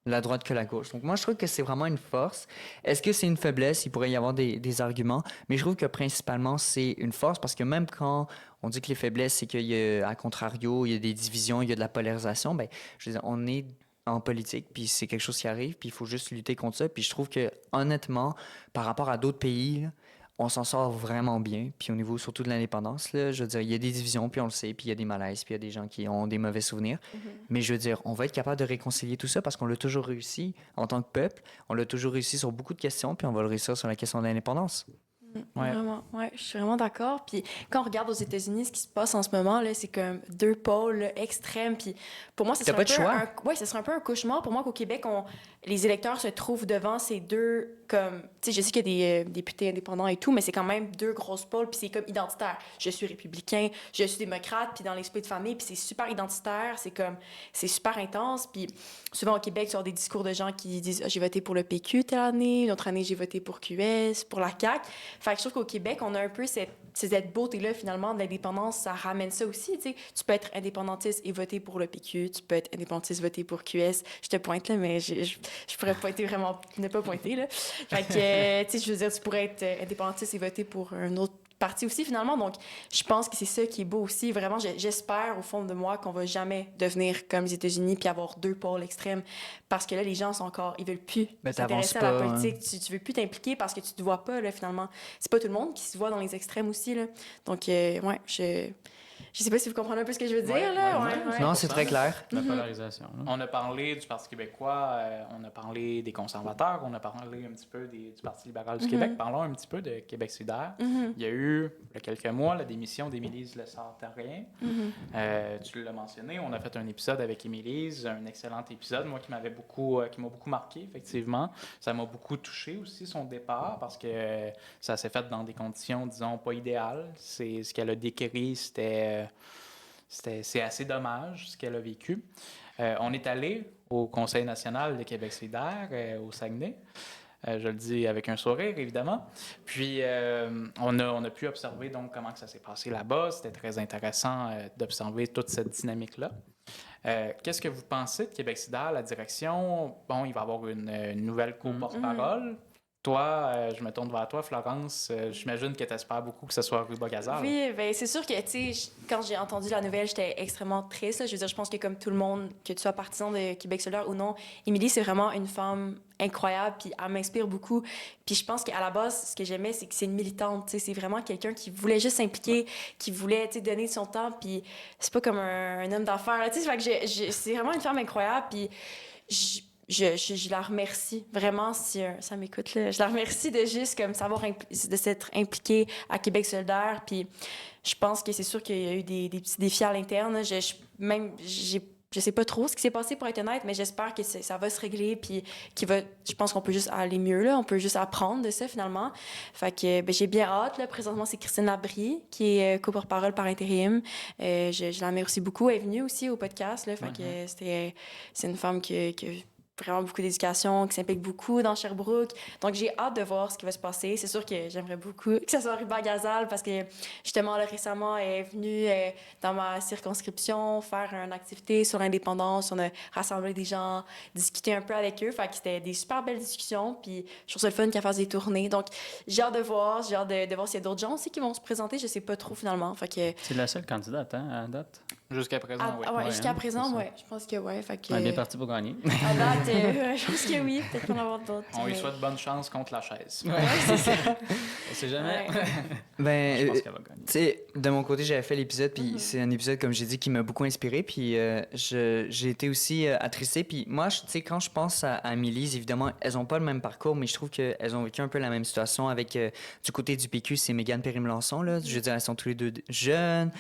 la droite que la gauche. Donc, moi, je trouve que c'est vraiment une force. Est-ce que c'est une faiblesse? Il pourrait y avoir des arguments, mais je trouve que principalement, c'est une force parce que même quand on dit que les faiblesses, c'est qu'il y a, à contrario, il y a des divisions, il y a de la polarisation, ben, je veux dire, on est en politique, puis c'est quelque chose qui arrive, puis il faut juste lutter contre ça. Puis je trouve que, honnêtement, par rapport à d'autres pays, là, on s'en sort vraiment bien. Puis au niveau surtout de l'indépendance, là, je veux dire, il y a des divisions, puis on le sait, puis il y a des malaises, puis il y a des gens qui ont des mauvais souvenirs. Mais je veux dire, on va être capable de réconcilier tout ça parce qu'on l'a toujours réussi en tant que peuple. On l'a toujours réussi sur beaucoup de questions, puis on va le réussir sur la question de l'indépendance. Ouais. Vraiment, ouais, je suis vraiment d'accord. Puis quand on regarde aux États-Unis, ce qui se passe en ce moment, là, c'est comme deux pôles là, extrêmes. Puis pour moi, ce serait ce serait un peu un cauchemar pour moi qu'au Québec, les électeurs se trouvent devant ces deux comme... Tu sais, je sais qu'il y a des députés indépendants et tout, mais c'est quand même deux grosses pôles, puis c'est comme identitaire. Je suis républicain, je suis démocrate, puis dans l'esprit de famille, puis c'est super identitaire, c'est super intense. Puis souvent au Québec, tu as des discours de gens qui disent j'ai voté pour le PQ telle année, une autre année, j'ai voté pour QS, pour la CAQ. Fait que je trouve qu'au Québec, on a un peu cette beauté-là, finalement, de l'indépendance, ça ramène ça aussi, tu sais. Tu peux être indépendantiste et voter pour le PQ, tu peux être indépendantiste, voter pour QS. Je te pointe, là, mais je pourrais pointer vraiment, ne pas pointer, là. Fait que, tu sais, je veux dire, tu pourrais être indépendantiste et voter pour un autre parti aussi, finalement. Donc, je pense que c'est ça qui est beau aussi. Vraiment, j'espère, au fond de moi, qu'on va jamais devenir comme les États-Unis puis avoir deux pôles extrêmes. Parce que là, les gens sont encore... Ils veulent plus s'intéresser à la politique. Hein. Tu veux plus t'impliquer parce que tu te vois pas, là, finalement. C'est pas tout le monde qui se voit dans les extrêmes aussi, là. Donc, ouais, je sais pas si vous comprenez un peu ce que je veux dire, Ouais, là. ouais. Non, c'est très clair. La polarisation. Là. On a parlé du Parti québécois, on a parlé des conservateurs, on a parlé un petit peu du Parti libéral du Québec. Parlons un petit peu de Québec solidaire. Il y a eu, il y a quelques mois, la démission d'Émilise Lessard-Terrien. Tu l'as mentionné, on a fait un épisode avec Émilise, un excellent épisode, moi qui m'a beaucoup marqué, effectivement. Ça m'a beaucoup touché aussi, son départ, parce que ça s'est fait dans des conditions, disons, pas idéales. C'est ce qu'elle a décrit, c'est assez dommage ce qu'elle a vécu. On est allé au Conseil national de Québec solidaire, au Saguenay. Je le dis avec un sourire, évidemment. Puis, on a pu observer donc comment que ça s'est passé là-bas. C'était très intéressant d'observer toute cette dynamique-là. Qu'est-ce que vous pensez de Québec solidaire, la direction? Bon, il va y avoir une nouvelle co-porte-parole. Toi, je me tourne vers toi, Florence. J'imagine que tu espères beaucoup que ce soit Ruba Gazal. Oui, bien, c'est sûr que, tu sais, quand j'ai entendu la nouvelle, j'étais extrêmement triste. Là. Je veux dire, je pense que comme tout le monde, que tu sois partisan de Québec solidaire ou non, Émilie, c'est vraiment une femme incroyable, puis elle m'inspire beaucoup. Puis je pense qu'à la base, ce que j'aimais, c'est que c'est une militante, tu sais, c'est vraiment quelqu'un qui voulait juste s'impliquer, qui voulait, tu sais, donner de son temps, puis c'est pas comme un homme d'affaires, tu sais, fait que c'est vraiment une femme incroyable, puis je la remercie vraiment si ça m'écoute là. Je la remercie de juste comme de s'être impliquée à Québec solidaire. Puis je pense que c'est sûr qu'il y a eu des petits défis à l'interne. Je sais pas trop ce qui s'est passé pour être honnête, mais j'espère que ça va se régler. Puis je pense qu'on peut juste aller mieux là. On peut juste apprendre de ça finalement. Fait que j'ai bien hâte là. Présentement c'est Christine Labrie qui est co-porte-parole par intérim. Je la remercie beaucoup. Elle est venue aussi au podcast là. Fait que c'est une femme que vraiment beaucoup d'éducation, qui s'implique beaucoup dans Sherbrooke. Donc, j'ai hâte de voir ce qui va se passer. C'est sûr que j'aimerais beaucoup que ce soit Ruba Gazal parce que, justement, là, récemment, elle est venue dans ma circonscription faire une activité sur l'indépendance. On a rassemblé des gens, discuté un peu avec eux. Fait que c'était des super belles discussions. Puis, je trouve ça le fun qu'elle fasse des tournées. Donc, j'ai hâte de voir. J'ai hâte de voir s'il y a d'autres gens aussi qui vont se présenter. Je sais pas trop, finalement. Fait que... C'est la seule candidate, hein, à date? Jusqu'à présent, oui. Ouais, jusqu'à présent, oui. Je pense que oui. Fait que... On est bien parti pour gagner. À date, je pense que oui. Peut-être qu'on va avoir d'autres. On lui souhaite bonne chance contre la chaise. Ouais, c'est ça. On sait jamais. Ouais. Ben, Je pense qu'elle va gagner. tu sais, de mon côté, j'avais fait l'épisode, puis c'est un épisode, comme j'ai dit, qui m'a beaucoup inspiré, puis j'ai été aussi attristé. Puis moi, tu sais, quand je pense à Mélise, évidemment, elles n'ont pas le même parcours, mais je trouve qu'elles ont vécu un peu la même situation avec, du côté du PQ, c'est Mégane Perry-Melançon, là. Je veux dire, elles sont tous les deux jeunes,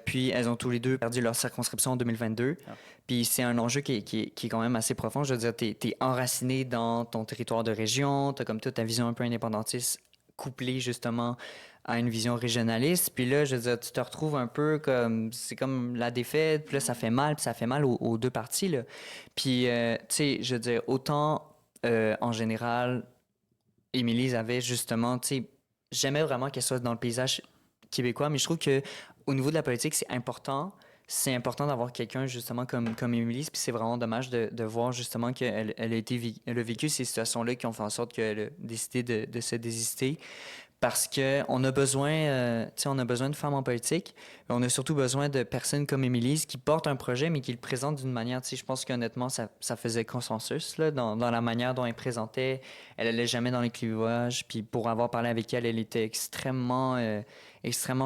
puis elles ont tous les deux perdu leur circonscription en 2022. Ah. Puis c'est un enjeu qui est quand même assez profond. Je veux dire, t'es enraciné dans ton territoire de région, t'as comme toute ta vision un peu indépendantiste couplée justement à une vision régionaliste. Puis là, je veux dire, tu te retrouves un peu comme... C'est comme la défaite, puis là, ça fait mal, puis ça fait mal aux deux parties, là. Puis, tu sais, je veux dire, autant en général, Émilie avait justement, tu sais, j'aimais vraiment qu'elle soit dans le paysage québécois, mais je trouve que au niveau de la politique, c'est important. C'est important d'avoir quelqu'un justement comme Émilie, puis c'est vraiment dommage de voir justement qu'elle elle a vécu ces situations-là qui ont fait en sorte qu'elle a décidé de se désister. Parce qu'on a besoin, on a besoin de femmes en politique. Mais on a surtout besoin de personnes comme Émilie qui portent un projet, mais qui le présentent d'une manière, je pense qu'honnêtement, ça faisait consensus là, dans la manière dont elle présentait. Elle allait jamais dans les clivages. Puis pour avoir parlé avec elle, elle était extrêmement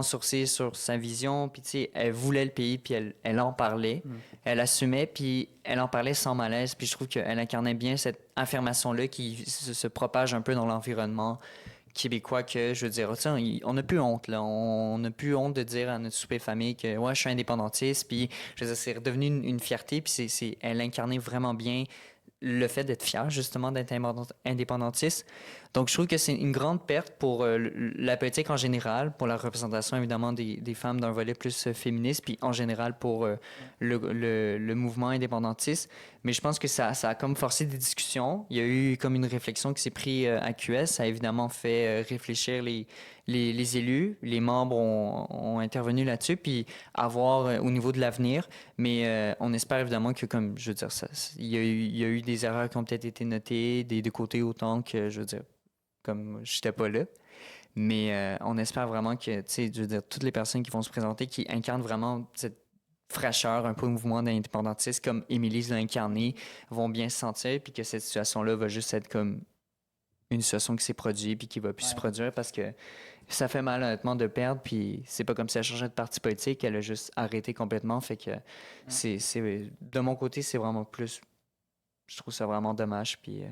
sourcée sur sa vision. Puis tu sais, elle voulait le pays, puis elle en parlait. Elle assumait, puis elle en parlait sans malaise. Puis je trouve qu'elle incarnait bien cette affirmation-là qui se propage un peu dans l'environnement québécois que, je veux dire, on n'a plus honte, là. On n'a plus honte de dire à notre souper famille que, ouais, je suis indépendantiste, puis, je veux dire, c'est redevenu une fierté, puis elle incarnait vraiment bien le fait d'être fier, justement, d'être indépendantiste. Donc, je trouve que c'est une grande perte pour la politique en général, pour la représentation, évidemment, des femmes d'un volet plus féministe, puis en général pour le mouvement indépendantiste. Mais je pense que ça a comme forcé des discussions. Il y a eu comme une réflexion qui s'est prise à QS. Ça a évidemment fait réfléchir les élus. Les membres ont intervenu là-dessus, puis à voir au niveau de l'avenir. Mais on espère évidemment que, comme je veux dire, il y a eu des erreurs qui ont peut-être été notées des deux côtés autant que, je veux dire, comme j'étais pas là. Mais on espère vraiment que, tu sais, je veux dire, toutes les personnes qui vont se présenter, qui incarnent vraiment cette fraîcheur, un peu au mouvement d'indépendantiste, comme Émilie l'a incarné, vont bien se sentir, puis que cette situation-là va juste être comme une situation qui s'est produite, puis qui va plus se produire, parce que ça fait mal, honnêtement, de perdre, puis c'est pas comme si elle changeait de parti politique, elle a juste arrêté complètement, fait que de mon côté, c'est vraiment plus... Je trouve ça vraiment dommage, puis...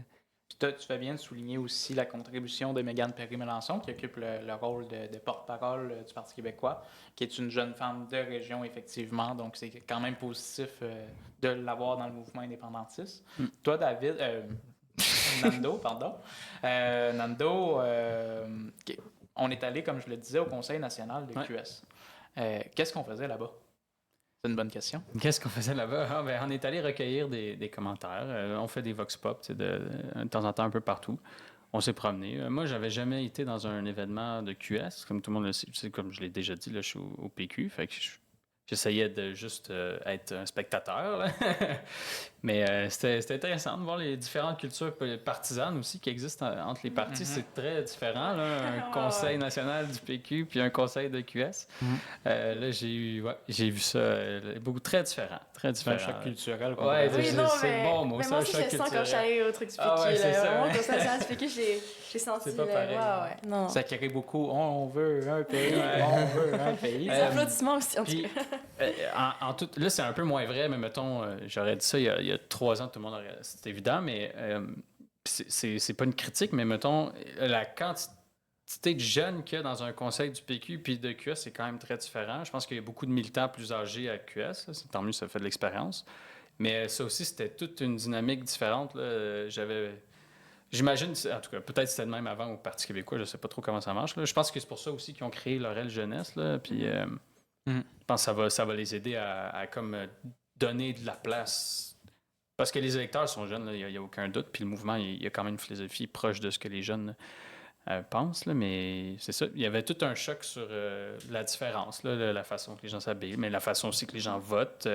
Puis tu fais bien de souligner aussi la contribution de Mégane Perry-Mélançon, qui occupe le rôle de porte-parole du Parti québécois, qui est une jeune femme de région, effectivement. Donc, c'est quand même positif de l'avoir dans le mouvement indépendantiste. Toi, David... Nando, pardon. Nando, on est allé, comme je le disais, au Conseil national de QS. Qu'est-ce qu'on faisait là-bas? C'est une bonne question. Qu'est-ce qu'on faisait là-bas? Ah, ben, on est allé recueillir des commentaires. On fait des vox pop de temps en temps un peu partout. On s'est promené. Moi, j'avais jamais été dans un événement de QS, comme tout le monde le sait. Comme je l'ai déjà dit, là, je suis au PQ. Fait que j'essayais de juste être un spectateur. Là. Mais c'était intéressant de voir les différentes cultures partisanes aussi qui existent entre les partis. C'est très différent, là, un conseil national du PQ puis un conseil de QS. Là, j'ai vu ça beaucoup très différent. Très différent. C'est un choc culturel. Ouais, Oui, non, c'est le bon mot. Mais moi aussi, je le sens quand je suis allée au truc du PQ. c'est ça. Vraiment, quand ça du PQ, j'ai senti... C'est pas pareil. Ouais. Non. Ça crée beaucoup. On veut un pays. On veut un pays. Les applaudissements aussi, en tout cas. En tout, là, c'est un peu moins vrai, mais mettons, j'aurais dit ça il y a 3 ans, tout le monde aurait... C'est évident, mais c'est pas une critique, mais mettons, la quantité de jeunes qu'il y a dans un conseil du PQ puis de QS, c'est quand même très différent. Je pense qu'il y a beaucoup de militants plus âgés à QS. C'est tant mieux, ça fait de l'expérience. Mais ça aussi, c'était toute une dynamique différente. Là. J'imagine, en tout cas, peut-être c'était le même avant au Parti québécois, je sais pas trop comment ça marche. Là. Je pense que c'est pour ça aussi qu'ils ont créé l'Orel Jeunesse. Là, puis je pense que ça va les aider à comme donner de la place. Parce que les électeurs sont jeunes, il n'y a aucun doute. Puis le mouvement, il y a quand même une philosophie proche de ce que les jeunes pensent. Là, mais c'est ça. Il y avait tout un choc sur la différence, là, la façon que les gens s'habillent, mais la façon aussi que les gens votent,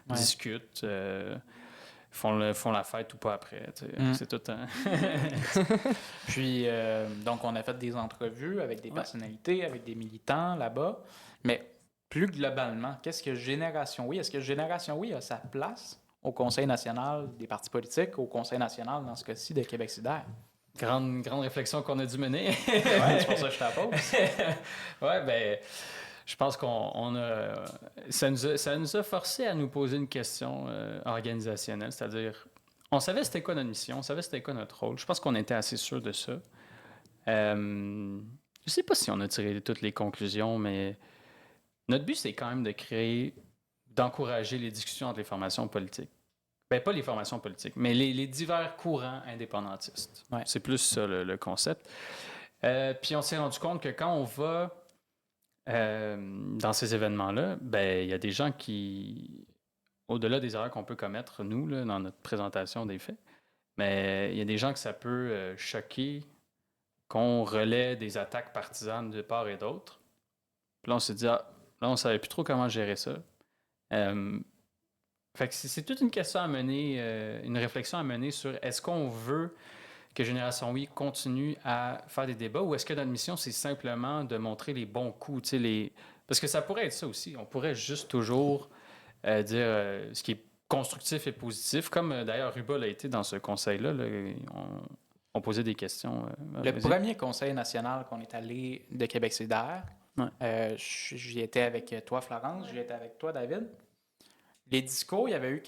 discutent. Font la fête ou pas après. C'est tout un... Puis, donc, on a fait des entrevues avec des personnalités, avec des militants là-bas. Mais plus globalement, qu'est-ce que Génération Oui? Est-ce que Génération Oui a sa place au Conseil national des partis politiques, au Conseil national, dans ce cas-ci, de Québec solidaire? Grande réflexion qu'on a dû mener. C'est pour ça que je t'appose. Ouais, ben... Je pense ça nous a forcé à nous poser une question organisationnelle, c'est-à-dire, on savait c'était quoi notre mission, on savait c'était quoi notre rôle. Je pense qu'on était assez sûr de ça. Je sais pas si on a tiré toutes les conclusions, mais notre but, c'est quand même d'encourager les discussions entre les formations politiques. Ben, pas les formations politiques, mais les divers courants indépendantistes. Ouais. C'est plus ça le concept. Puis on s'est rendu compte que quand on va dans ces événements-là, ben il y a des gens qui, au-delà des erreurs qu'on peut commettre, nous, là, dans notre présentation des faits, mais il y a des gens que ça peut choquer qu'on relaie des attaques partisanes de part et d'autre. Puis là, on s'est dit, là, on savait plus trop comment gérer ça. Fait que c'est toute une question à mener, une réflexion à mener sur est-ce qu'on veut que Génération Oui continue à faire des débats ou est-ce que notre mission, c'est simplement de montrer les bons coups, parce que ça pourrait être ça aussi. On pourrait juste toujours dire ce qui est constructif et positif, comme d'ailleurs Ruba l'a été dans ce conseil-là. Là, on posait des questions. Le premier conseil national qu'on est allé de Québec solidaire, j'y étais avec toi, Florence, j'y étais avec toi, David. Les discours, il y avait eu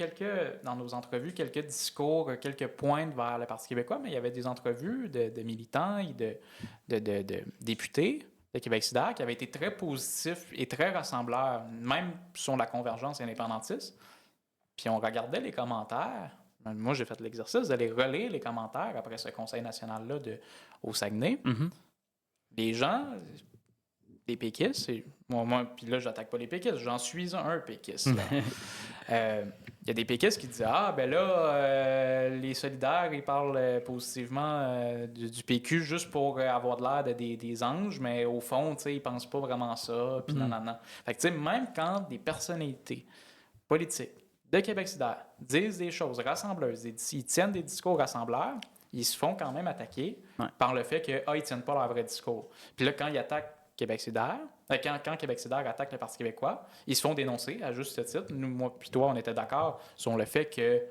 dans nos entrevues, quelques discours, quelques pointes vers le Parti québécois, mais il y avait des entrevues de militants et de députés de Québec solidaire qui avaient été très positifs et très rassembleurs, même sur la convergence indépendantiste. Puis on regardait les commentaires, Moi, j'ai fait l'exercice d'aller relire les commentaires après ce conseil national-là au Saguenay. Les gens, les péquistes, puis là, j'attaque pas les péquistes, j'en suis un péquiste. Il y a des péquistes qui disent ben là, les solidaires, ils parlent positivement du PQ juste pour avoir de l'air des anges, mais au fond, ils pensent pas vraiment ça, puis non. Fait que, tu sais, même quand des personnalités politiques de Québec solidaire disent des choses rassembleuses, ils tiennent des discours rassembleurs, ils se font quand même attaquer par le fait qu'ils ne tiennent pas leur vrai discours. Puis là, quand ils attaquent Québec solidaire, quand Québec solidaire attaque le Parti québécois, ils se font dénoncer à juste titre. Nous, moi puis toi, on était d'accord sur le fait que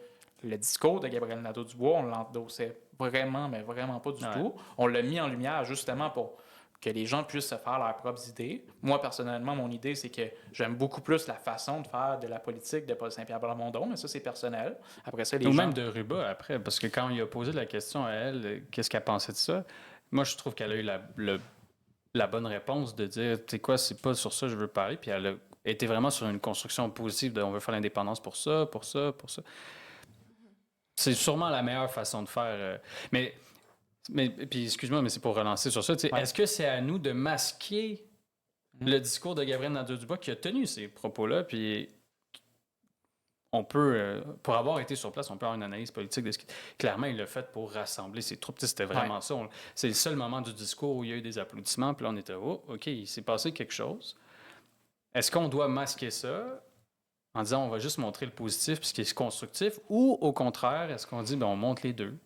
le discours de Gabriel Nadeau-Dubois, on l'endossait vraiment, mais vraiment pas du tout. On l'a mis en lumière justement pour que les gens puissent se faire leurs propres idées. Moi, personnellement, mon idée, c'est que j'aime beaucoup plus la façon de faire de la politique de Paul Saint-Pierre Plamondon, mais ça, c'est personnel. Après ça, les gens... même de Ruba, après, parce que quand il a posé la question à elle, qu'est-ce qu'elle pensait de ça, moi, je trouve qu'elle a eu la bonne réponse de dire, tu sais quoi, c'est pas sur ça que je veux parler, puis elle a été vraiment sur une construction positive de on veut faire l'indépendance pour ça. C'est sûrement la meilleure façon de faire. Mais puis excuse-moi, mais c'est pour relancer sur ça. Est-ce que c'est à nous de masquer le discours de Gabriel Nadeau-Dubois qui a tenu ces propos-là, puis on peut, pour avoir été sur place, on peut avoir une analyse politique de ce qu'il... Clairement, il l'a fait pour rassembler ses troupes. C'était vraiment ça. C'est le seul moment du discours où il y a eu des applaudissements, puis là, on était, OK, il s'est passé quelque chose. Est-ce qu'on doit masquer ça en disant on va juste montrer le positif puis ce qui est constructif, ou au contraire, est-ce qu'on dit on montre les deux?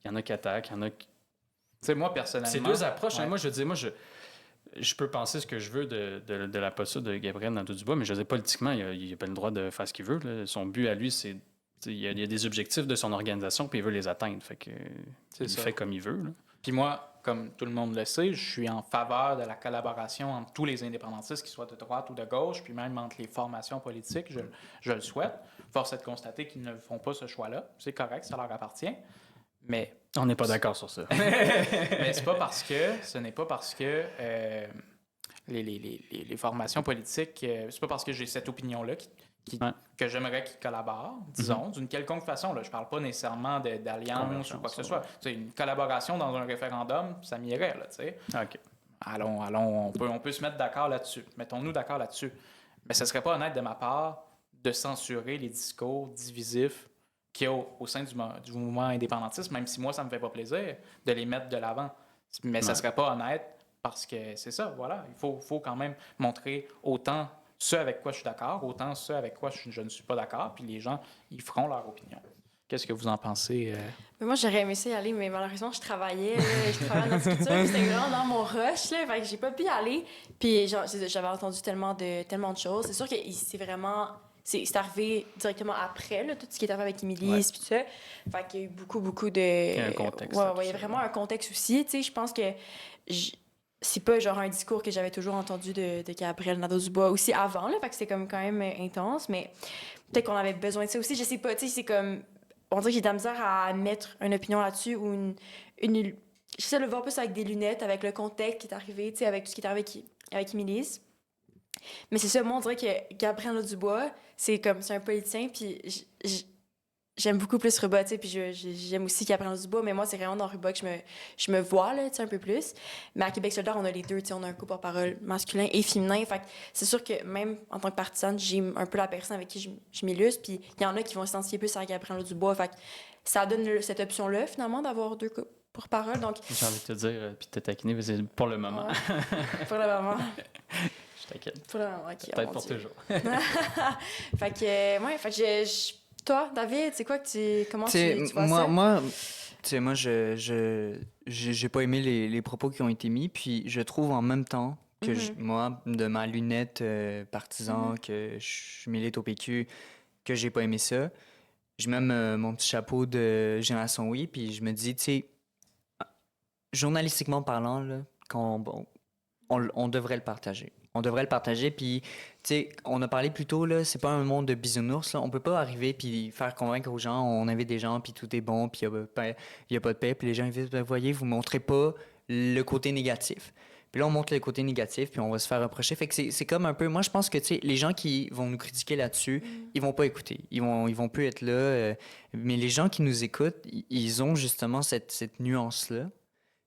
Il y en a qui attaquent, il y en a qui... moi, personnellement... C'est deux approches. Moi, je veux dire, je peux penser ce que je veux de la posture de Gabriel Nadeau-Dubois, mais je veux dire, politiquement, il n'a pas le droit de faire ce qu'il veut. Là. Son but à lui, c'est... Il y a des objectifs de son organisation, puis il veut les atteindre. Fait que il fait comme il veut. Là. Puis moi, comme tout le monde le sait, je suis en faveur de la collaboration entre tous les indépendantistes, qu'ils soient de droite ou de gauche, puis même entre les formations politiques, je le souhaite. Force est de constater qu'ils ne font pas ce choix-là. C'est correct, ça leur appartient. Mais on n'est pas d'accord sur ça. Mais ce n'est pas parce que les formations politiques, c'est pas parce que j'ai cette opinion-là que j'aimerais qu'ils collaborent, disons, d'une quelconque façon. Là. Je parle pas nécessairement d'alliance ou quoi que ce soit. Une collaboration dans un référendum, ça m'irait, là, tu sais. OK. Allons, on peut se mettre d'accord là-dessus. Mettons-nous d'accord là-dessus. Mais ce serait pas honnête de ma part de censurer les discours divisifs qu'il y a au sein du mouvement indépendantiste, même si moi, ça me fait pas plaisir de les mettre de l'avant. Mais ça serait pas honnête parce que c'est ça, voilà. Il faut quand même montrer autant ce avec quoi je suis d'accord, autant ce avec quoi je ne suis pas d'accord, puis les gens, ils feront leur opinion. Qu'est-ce que vous en pensez? Mais moi, j'aurais aimé ça y aller, mais malheureusement, je travaillais en horticulture, puis c'était vraiment dans mon rush, là, fait que j'ai pas pu y aller. Puis j'avais entendu tellement de choses. C'est sûr que c'est vraiment... C'est arrivé directement après, là, tout ce qui est arrivé avec Émilie, puis tout ça. Fait qu'il y a eu beaucoup de... Il y a un contexte. Il y a vraiment un contexte aussi. Tu sais, je pense que c'est pas genre un discours que j'avais toujours entendu de Gabriel Nadeau-Dubois aussi avant, là. Fait que c'était comme quand même intense, mais peut-être qu'on avait besoin de ça aussi. Je sais pas, tu sais, c'est comme... On dirait que j'ai de la misère à mettre une opinion là-dessus ou j'essaie de le voir plus avec des lunettes, avec le contexte qui est arrivé, tu sais, avec tout ce qui est arrivé avec Émilie. Mais c'est ça, moi, on dirait que Gabriel Nadeau-Dubois, c'est un politicien, puis j'aime beaucoup plus Ruba, tu sais, puis j'aime aussi Gabriel Nadeau-Dubois, mais moi, c'est vraiment dans Ruba que je me vois, là, tu sais, un peu plus. Mais à Québec solidaire, on a les deux, tu sais, on a un coup porte-parole masculin et féminin, fait que c'est sûr que même en tant que partisane, j'ai un peu la personne avec qui je m'illustre, puis il y en a qui vont s'identifier plus à Gabriel Nadeau-Dubois, fait que ça donne cette option-là, finalement, d'avoir deux couples porte-parole, donc... J'ai envie de te dire, puis te taquiner, mais c'est pour le moment. Ouais. Pour le moment. Je t'inquiète. Pour le moment, OK. Peut-être pour toujours. Fait que toi, David, c'est quoi que comment tu vois ça? Moi, j'ai pas aimé les propos qui ont été mis, puis je trouve en même temps que moi, de ma lunette partisan, que je milite au PQ, que j'ai pas aimé ça. Je mets mon petit chapeau de Génération Oui, puis je me dis, tu sais, journalistiquement parlant, là, on devrait le partager. On devrait le partager, puis, tu sais, on a parlé plus tôt, là, c'est pas un monde de bisounours, là. On peut pas arriver puis faire convaincre aux gens, on invite des gens, puis tout est bon, puis il y a pas de paix, puis les gens disent, voyez, vous montrez pas le côté négatif. Puis là, on montre le côté négatif, puis on va se faire reprocher. Fait que c'est comme un peu... Moi, je pense que, tu sais, les gens qui vont nous critiquer là-dessus, ils vont pas écouter. Ils vont plus être là. Mais les gens qui nous écoutent, ils ont justement cette nuance-là.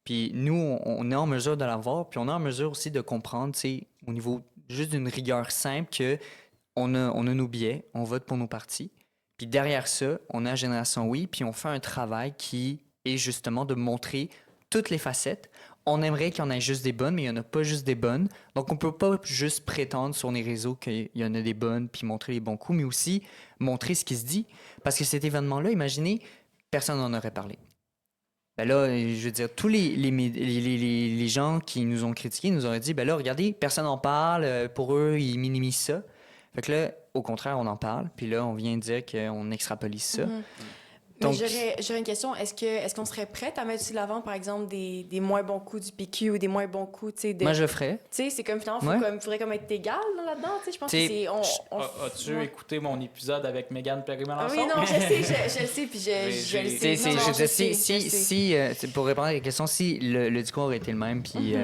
Puis nous, on est en mesure de la voir, puis on est en mesure aussi de comprendre, tu sais, au niveau juste d'une rigueur simple, que on a nos billets, on vote pour nos partis. Puis derrière ça, on a Génération Oui, puis on fait un travail qui est justement de montrer toutes les facettes. On aimerait qu'il y en ait juste des bonnes, mais il n'y en a pas juste des bonnes. Donc, on ne peut pas juste prétendre sur les réseaux qu'il y en a des bonnes, puis montrer les bons coups, mais aussi montrer ce qui se dit. Parce que cet événement-là, imaginez, personne n'en aurait parlé. Ben là, je veux dire, tous les gens qui nous ont critiqués nous auraient dit, ben là, regardez, personne n'en parle, pour eux, ils minimisent ça. Fait que là, au contraire, on en parle, puis là, on vient dire qu'on extrapolise ça. Donc... Mais j'aurais une question. Est-ce qu'on serait prête à mettre sur l'avant, par exemple, des moins bons coups du PQ ou des moins bons coups, tu sais, de... Moi, je le ferais. Tu sais, c'est comme, finalement, faudrait comme être égal là-dedans, tu sais, je pense que c'est... As-tu écouté mon épisode avec Mégane Perry-Melançon? Oui, non, je le sais, puis je le sais. Pour répondre à la question, si le discours aurait été le même, puis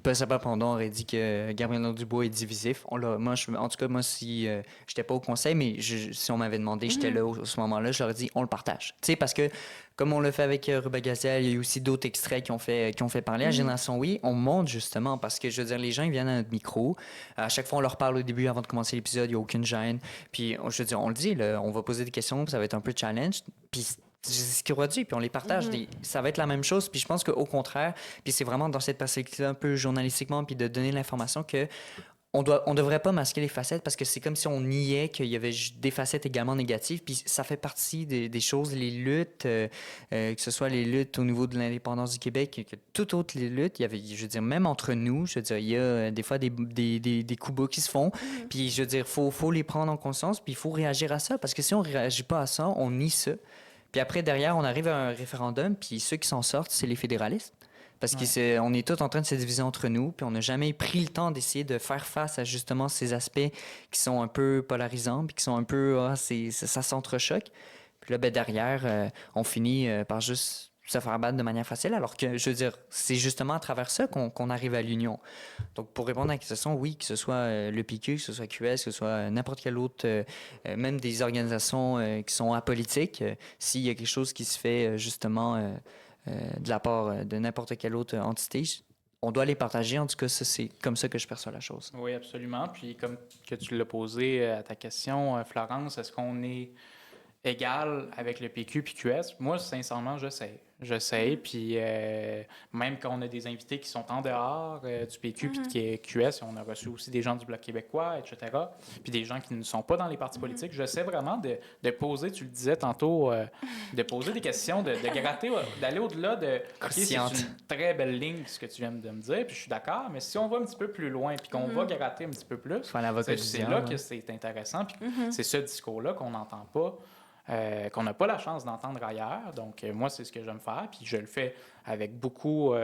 Paul Pondon aurait dit que Gabriel Dubois est divisif, en tout cas, moi, si j'étais pas au conseil, mais si on m'avait demandé, j'étais là à ce moment-là, je leur ai dit, on le partage. Tu sais, parce que, comme on l'a fait avec Ruba Gazelle, il y a eu aussi d'autres extraits qui ont fait parler à Génération Oui. On monte justement parce que, je veux dire, les gens, ils viennent à notre micro. À chaque fois, on leur parle au début, avant de commencer l'épisode, il n'y a aucune gêne. Puis, je veux dire, on le dit, là, on va poser des questions, ça va être un peu challenge. Puis, c'est ce qu'ils aura dit, puis on les partage. Ça va être la même chose. Puis, je pense qu'au contraire, puis c'est vraiment dans cette perspective un peu journalistiquement, puis de donner l'information que on devrait pas masquer les facettes parce que c'est comme si on niait qu'il y avait des facettes également négatives. Puis ça fait partie des choses, les luttes, que ce soit les luttes au niveau de l'indépendance du Québec, que toutes autres les luttes. Il y avait, je veux dire, même entre nous, je veux dire, il y a des fois des coups bas qui se font. Puis je veux dire, faut les prendre en conscience, puis il faut réagir à ça parce que si on réagit pas à ça, on nie ça. Puis après, derrière, on arrive à un référendum, puis ceux qui s'en sortent, c'est les fédéralistes. Parce qu'on est tous en train de se diviser entre nous, puis on n'a jamais pris le temps d'essayer de faire face à justement ces aspects qui sont un peu polarisants, puis qui sont un peu... ça s'entrechoque. Puis là, ben, derrière, on finit par juste se faire battre de manière facile, alors que, je veux dire, c'est justement à travers ça qu'on arrive à l'union. Donc, pour répondre à la question, oui, que ce soit le PQ, que ce soit QS, que ce soit n'importe quelle autre, même des organisations qui sont apolitiques, s'il y a quelque chose qui se fait justement... de la part de n'importe quelle autre entité, on doit les partager. En tout cas, ça, c'est comme ça que je perçois la chose. Oui, absolument. Puis comme que tu l'as posé à ta question, Florence, est-ce qu'on est égal avec le PQ puis QS? Moi, sincèrement, j'essaie. Puis même quand on a des invités qui sont en dehors du PQ puis de QS, on a reçu aussi des gens du Bloc québécois, etc. Puis des gens qui ne sont pas dans les partis politiques. J'essaie vraiment de poser, tu le disais tantôt, de poser des questions, de gratter, d'aller au-delà de... Okay, c'est une très belle ligne ce que tu viens de me dire, puis je suis d'accord, mais si on va un petit peu plus loin puis qu'on va gratter un petit peu plus, c'est là que c'est intéressant. Puis c'est ce discours-là qu'on n'entend pas. Qu'on n'a pas la chance d'entendre ailleurs. Donc, moi, c'est ce que j'aime faire. Puis je le fais avec beaucoup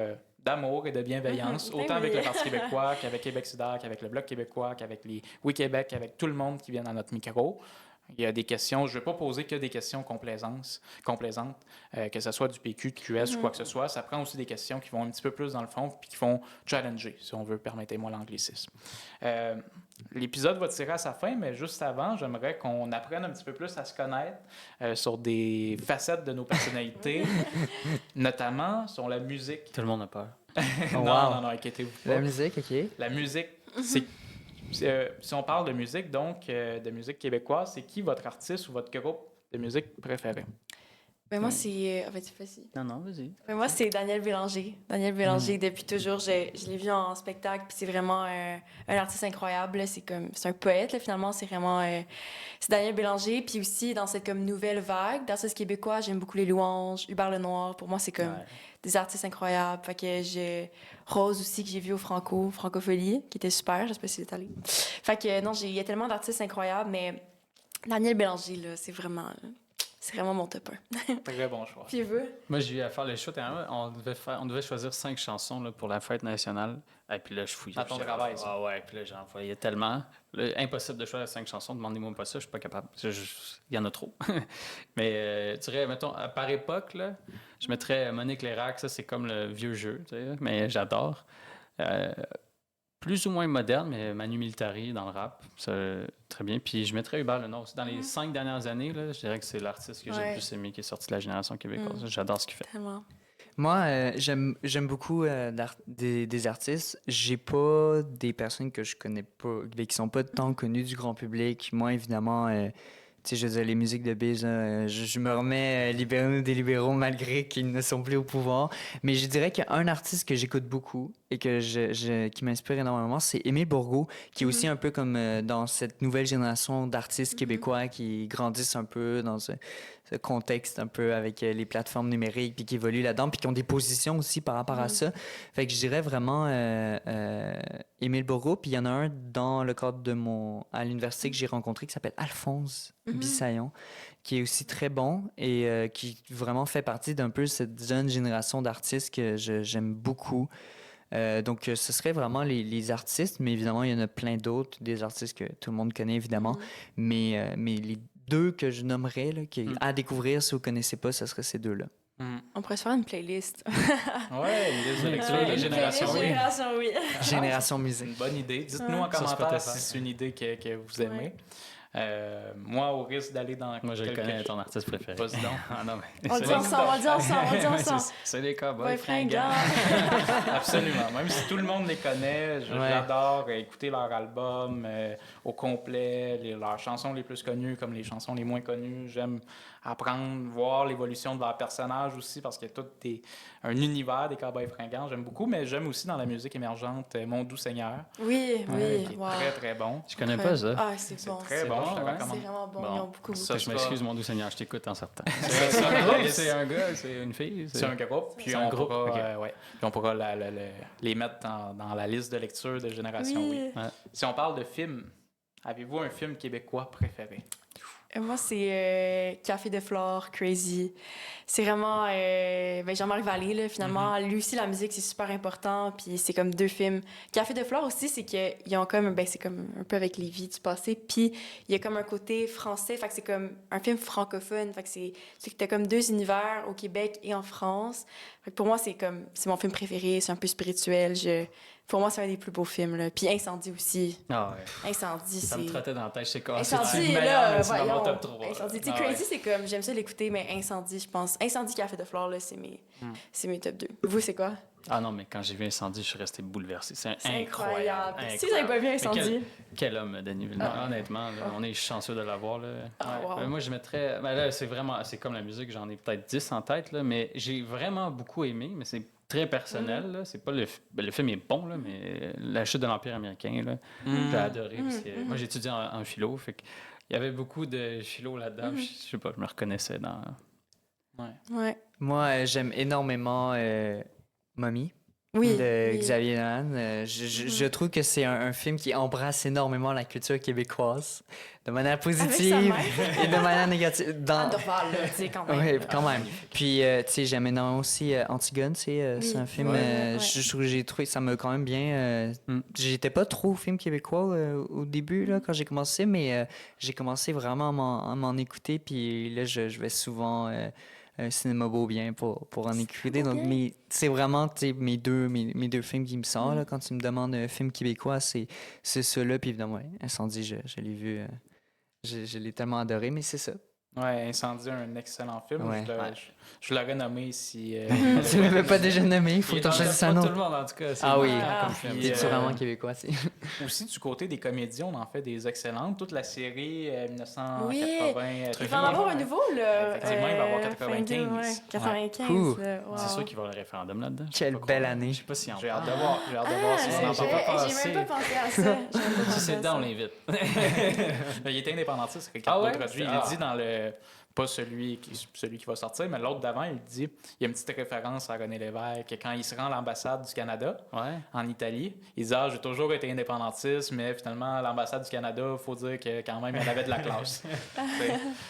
d'amour et de bienveillance, autant avec le Parti québécois qu'avec Québec solidaire, qu'avec le Bloc québécois, qu'avec les Oui Québec, qu'avec tout le monde qui vient à notre micro. Il y a des questions, je ne vais pas poser que des questions complaisantes, que ce soit du PQ, de QS ou quoi que ce soit. Ça prend aussi des questions qui vont un petit peu plus dans le fond puis qui font challenger, si on veut, permettez-moi l'anglicisme. L'épisode va tirer à sa fin, mais juste avant, j'aimerais qu'on apprenne un petit peu plus à se connaître sur des facettes de nos personnalités, notamment sur la musique. Tout le monde a peur. Non, inquiétez-vous pas. La musique, OK. La musique, c'est... si on parle de musique, donc de musique québécoise, c'est qui votre artiste ou votre groupe de musique préféré? Ben moi, c'est... En fait, c'est facile. Non, vas-y. Ben moi, c'est Daniel Bélanger. Daniel Bélanger, depuis toujours, je l'ai vu en spectacle, puis c'est vraiment un artiste incroyable. Là. C'est un poète, là, finalement. C'est vraiment... c'est Daniel Bélanger. Puis aussi, dans cette comme nouvelle vague d'artistes québécois, j'aime beaucoup Les Louanges, Hubert Lenoir. Pour moi, c'est comme des artistes incroyables. Fait que j'ai Rose aussi, que j'ai vu au Francophonie, qui était super. Je sais pas si c'est allé. Fait que non, il y a tellement d'artistes incroyables, mais Daniel Bélanger, là, c'est vraiment mon top 1. Très bon choix. Puis vous? Moi, j'ai eu à faire le show. On devait choisir 5 chansons là, pour la fête nationale. Et puis là, je fouillais. Dans ton travail, ça. Ah ouais, puis là, j'en voyais tellement. Là, impossible de choisir 5 chansons. Demandez-moi pas ça, je suis pas capable. Il y en a trop. Mais tu dirais, mettons, par époque, là, je mettrais Monique Lérac. Ça, c'est comme le vieux jeu, tu sais, mais j'adore. plus ou moins moderne, mais Manu Militari dans le rap, ça, très bien. Puis je mettrais Hubert Lenoir aussi. Dans les 5 dernières années, là, je dirais que c'est l'artiste que j'ai le plus aimé qui est sorti de la génération québécoise. J'adore ce qu'il fait. Tellement. Moi, j'aime beaucoup des artistes. J'ai pas des personnes que je connais pas, qui sont pas tant connues du grand public. Moi, évidemment, tu sais, je veux dire, les musiques de Biz, je me remets libéraux des libéraux malgré qu'ils ne sont plus au pouvoir. Mais je dirais qu'il y a un artiste que j'écoute beaucoup et qui m'inspire énormément, c'est Émile Bourgault, qui est aussi un peu comme dans cette nouvelle génération d'artistes québécois qui grandissent un peu dans ce contexte un peu avec les plateformes numériques, puis qui évoluent là-dedans, puis qui ont des positions aussi par rapport à ça. Fait que je dirais vraiment Émile Bourgault, puis il y en a un dans le cadre à l'université que j'ai rencontré qui s'appelle Alphonse Bissaillon, qui est aussi très bon et qui vraiment fait partie d'un peu cette jeune génération d'artistes que j'aime beaucoup. Donc, ce serait vraiment les artistes, mais évidemment, il y en a plein d'autres, des artistes que tout le monde connaît, évidemment. Mais les deux que je nommerais, là, à découvrir, si vous ne connaissez pas, ce serait ces deux-là. On pourrait se faire une playlist. Ouais, une liste de lecture de Génération Oui. Génération Oui. Génération musique. Une bonne idée. Dites-nous en commentaire si c'est une idée que vous aimez. Moi, au risque d'aller dans. Moi, je le connais, ton artiste préféré. Vas-y donc. Non, mais On le dit ensemble, on le dit ensemble. C'est des cowboys Ouais, fringants. Absolument. Même si tout le monde les connaît, j'adore écouter leur album au complet, leurs chansons les plus connues comme les chansons les moins connues. J'aime apprendre, voir l'évolution de leurs personnages aussi parce qu'il y a tout un univers des Cowboys fringants. J'aime beaucoup, mais j'aime aussi dans la musique émergente Mon Doux Seigneur. Oui, qui est très, très bon. Je connais pas ça. Ah, c'est bon. Très bon, je te recommande. C'est vraiment bon. Ils ont beaucoup. Je m'excuse, mon doux Seigneur, je t'écoute en sortant. C'est un gars, c'est une fille? C'est un groupe. Puis on pourra, puis on pourra les mettre dans la liste de lecture de Génération Oui. Ouais. Si on parle de films, avez-vous un film québécois préféré? Moi, c'est Café de Flore, Crazy. C'est vraiment Jean-Marc Vallée, là, finalement. Lui aussi, la musique, c'est super important. Puis c'est comme 2 films. Café de Flore aussi, c'est qu'ils ont comme... c'est comme un peu avec les vies du passé. Puis il y a comme un côté français. Fait que c'est comme un film francophone. Fait que c'est que t'as comme 2 univers au Québec et en France. Fait que pour moi, c'est mon film préféré. C'est un peu spirituel. Pour moi, c'est un des plus beaux films, là. Puis Incendie aussi. Ah ouais. Incendie, ça me trottait dans la tête, je sais quoi. Incendie, c'est là, c'est dans mon top 3. Incendie. Tu sais, Crazy, c'est comme, j'aime ça l'écouter, mais Incendie, je pense. Incendie, Café de Flore, là, c'est mes top 2. Vous, c'est quoi? Ah non, mais quand j'ai vu Incendie, je suis resté bouleversé. C'est incroyable. Si vous n'avez pas vu Incendie. Quel homme, Denis Villeneuve. Honnêtement, là, on est chanceux de l'avoir. Là. Wow. Moi, je mettrais... là, c'est comme la musique, j'en ai peut-être 10 en tête, là, mais j'ai vraiment beaucoup aimé, mais c'est très personnel. Là. C'est pas le film est bon, là, mais La chute de l'Empire américain, là, j'ai adoré. Parce que, moi, j'ai étudié en philo, fait il y avait beaucoup de philo là-dedans. Je sais pas, je me reconnaissais dans... Ouais. Moi, j'aime énormément Mommy de Xavier Dolan. Je trouve que c'est un film qui embrasse énormément la culture québécoise de manière positive et de manière négative. Dorval, là, tu sais, quand même. Oui, quand même. Puis, tu sais, j'aime énormément aussi Antigone, c'est un film... Je trouve que j'ai trouvé ça m'a quand même bien... J'étais pas trop film québécois au début, là, quand j'ai commencé, mais j'ai commencé vraiment à m'en écouter, puis là, je vais souvent... Cinéma Beaubien pour en écouter. Donc, c'est vraiment mes deux films qui me sortent. Là, quand tu me demandes un film québécois, c'est ceux-là. Puis évidemment, Incendie, je l'ai vu. Je l'ai tellement adoré, mais c'est ça. Ouais, Incendie, un excellent film. Ouais. Je l'aurais nommé si... Tu ne l'avais pas déjà nommé, il faut que tu en choisisses un autre. Tout le monde, en tout cas. Ah oui, puis, c'est vraiment québécois. Aussi, du côté des comédies, on en fait des excellentes. Toute la série 1980... Il va en avoir un nouveau, là. Effectivement, il va y avoir 95. 95, Cool. Wow. C'est sûr qu'il va y avoir le référendum là-dedans. Quelle belle année. Je sais pas si on J'ai hâte de voir. J'ai hâte de voir si on en j'ai parle. pas J'ai même pas pensé à ça. Si c'est dedans, on l'invite. Il était indépendantiste, Ricardo Ah ouais? Traduit. Il dit dans le... Pas celui qui va sortir, mais l'autre d'avant, il dit... Il y a une petite référence à René Lévesque, que quand il se rend à l'ambassade du Canada, en Italie, il dit « Ah, j'ai toujours été indépendantiste, mais finalement, l'ambassade du Canada, il faut dire que quand même, elle avait de la classe. »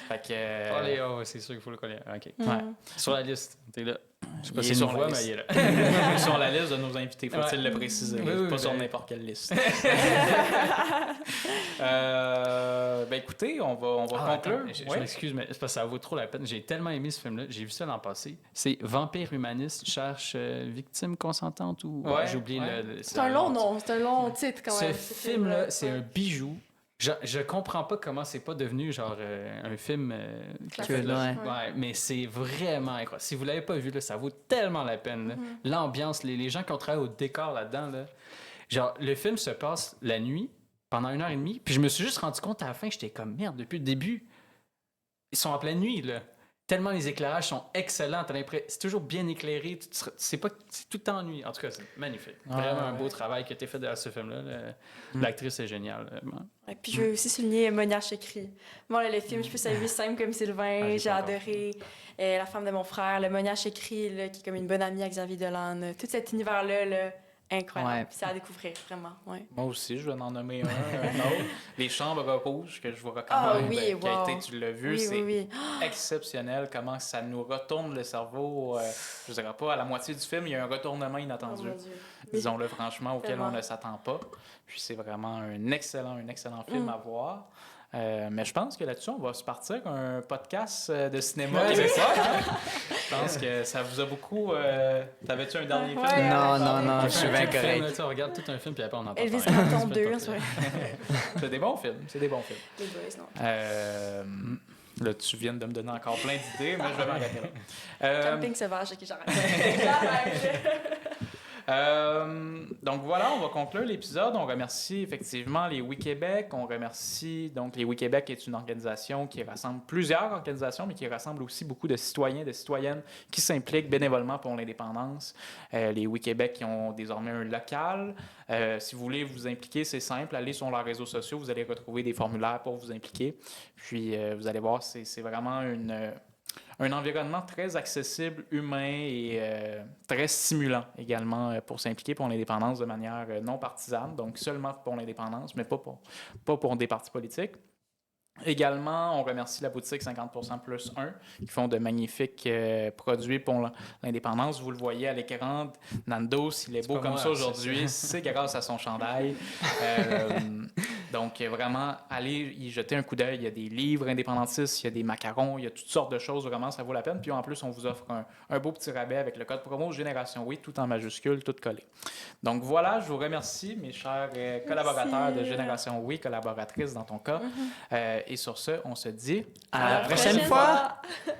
Fait que... C'est sûr qu'il faut le connaître. OK. Ouais. Sur la liste, t'es là. Je sais pas Il si est c'est sur une la voix, mais liste. il est là. Il est sur la liste de nos invités, faut-il Ouais. le préciser. Oui, Pas sur ben- n'importe quelle liste. Écoutez, on va conclure. Attends, je Ouais. m'excuse, mais c'est parce que ça vaut trop la peine. J'ai tellement aimé ce film-là. J'ai vu ça l'an passé. C'est Vampire humaniste cherche victime consentante ou... Ouais, j'ai oublié ouais. C'est un long nom, c'est un long titre quand Ce même. film-là, c'est un Ouais. bijou. Je comprends pas comment c'est pas devenu genre un film Classique. ouais, mais c'est vraiment incroyable. Si vous l'avez pas vu, là, ça vaut tellement la peine. Là. L'ambiance, les gens qui ont travaillé au décor là-dedans, là, genre le film se passe la nuit pendant 1h30, puis je me suis juste rendu compte à la fin, j'étais comme merde depuis le début. Ils sont en pleine nuit là. Tellement les éclairages sont excellents, c'est toujours bien éclairé, c'est tout le temps nuit. En tout cas, c'est magnifique. Vraiment un beau travail qui a été fait dans ce film-là. L'actrice est géniale. Vraiment. Ouais, puis je veux aussi souligner Monia Chokri. Moi, là, le film, je peux saluer simple comme Sylvain, j'ai j'ai pas encore adoré. La femme de mon frère, le Monia Chokri, là, qui est comme une bonne amie à Xavier Dolan. Tout cet univers-là, là, incroyable. Ouais. Puis c'est à découvrir, vraiment. Ouais. Moi aussi, je vais en nommer un autre. Les Chambres rouges, que je vous recommande. Ah oui, Qualité, wow. tu l'as vu, Oui, c'est oui, oui. exceptionnel. Comment ça nous retourne le cerveau. Je dirais pas, à la moitié du film, il y a un retournement Oh, inattendu. mon Dieu. Disons-le franchement, auquel Vraiment. on ne s'attend pas. Puis c'est vraiment un excellent film à voir. Mais je pense que là-dessus, on va se partir un podcast de cinéma. Ouais, c'est c'est ça, hein? Je pense que ça vous a beaucoup... T'avais-tu un dernier Ouais. film? Non, je suis bien Film, là, correct. tu sais, on regarde tout un film, puis après on entend Elvis parler. Gratton 2, C'est c'est vrai. C'est des bons films. C'est des bons films. Les boys, non. Là, tu viens de me donner encore plein d'idées, mais je vais m'arrêter là. Camping sauvage, ok, j'arrête. J'arrête. Donc voilà, on va conclure l'épisode. On remercie effectivement les Oui Québec. On remercie donc les Oui Québec est une organisation qui rassemble plusieurs organisations, mais qui rassemble aussi beaucoup de citoyens et de citoyennes qui s'impliquent bénévolement pour l'indépendance. Les Oui Québec qui ont désormais un local. Si vous voulez vous impliquer, c'est simple. Allez sur leurs réseaux sociaux, vous allez retrouver des formulaires pour vous impliquer. Puis vous allez voir, c'est vraiment un environnement très accessible, humain et très stimulant également pour s'impliquer pour l'indépendance de manière non partisane, donc seulement pour l'indépendance, mais pas pour des partis politiques. Également, on remercie la boutique 50% plus 1 qui font de magnifiques produits pour l'indépendance. Vous le voyez à l'écran, Nando, s'il est beau pas comme moi, ça aujourd'hui, c'est grâce à son chandail. Donc, vraiment, allez y jeter un coup d'œil. Il y a des livres indépendantistes, il y a des macarons, il y a toutes sortes de choses. Vraiment, ça vaut la peine. Puis en plus, on vous offre un beau petit rabais avec le code promo Génération Oui, tout en majuscule, tout collé. Donc voilà, je vous remercie, mes chers collaborateurs de Génération Oui, collaboratrices dans ton cas. Et sur ce, on se dit À la prochaine fois! fois!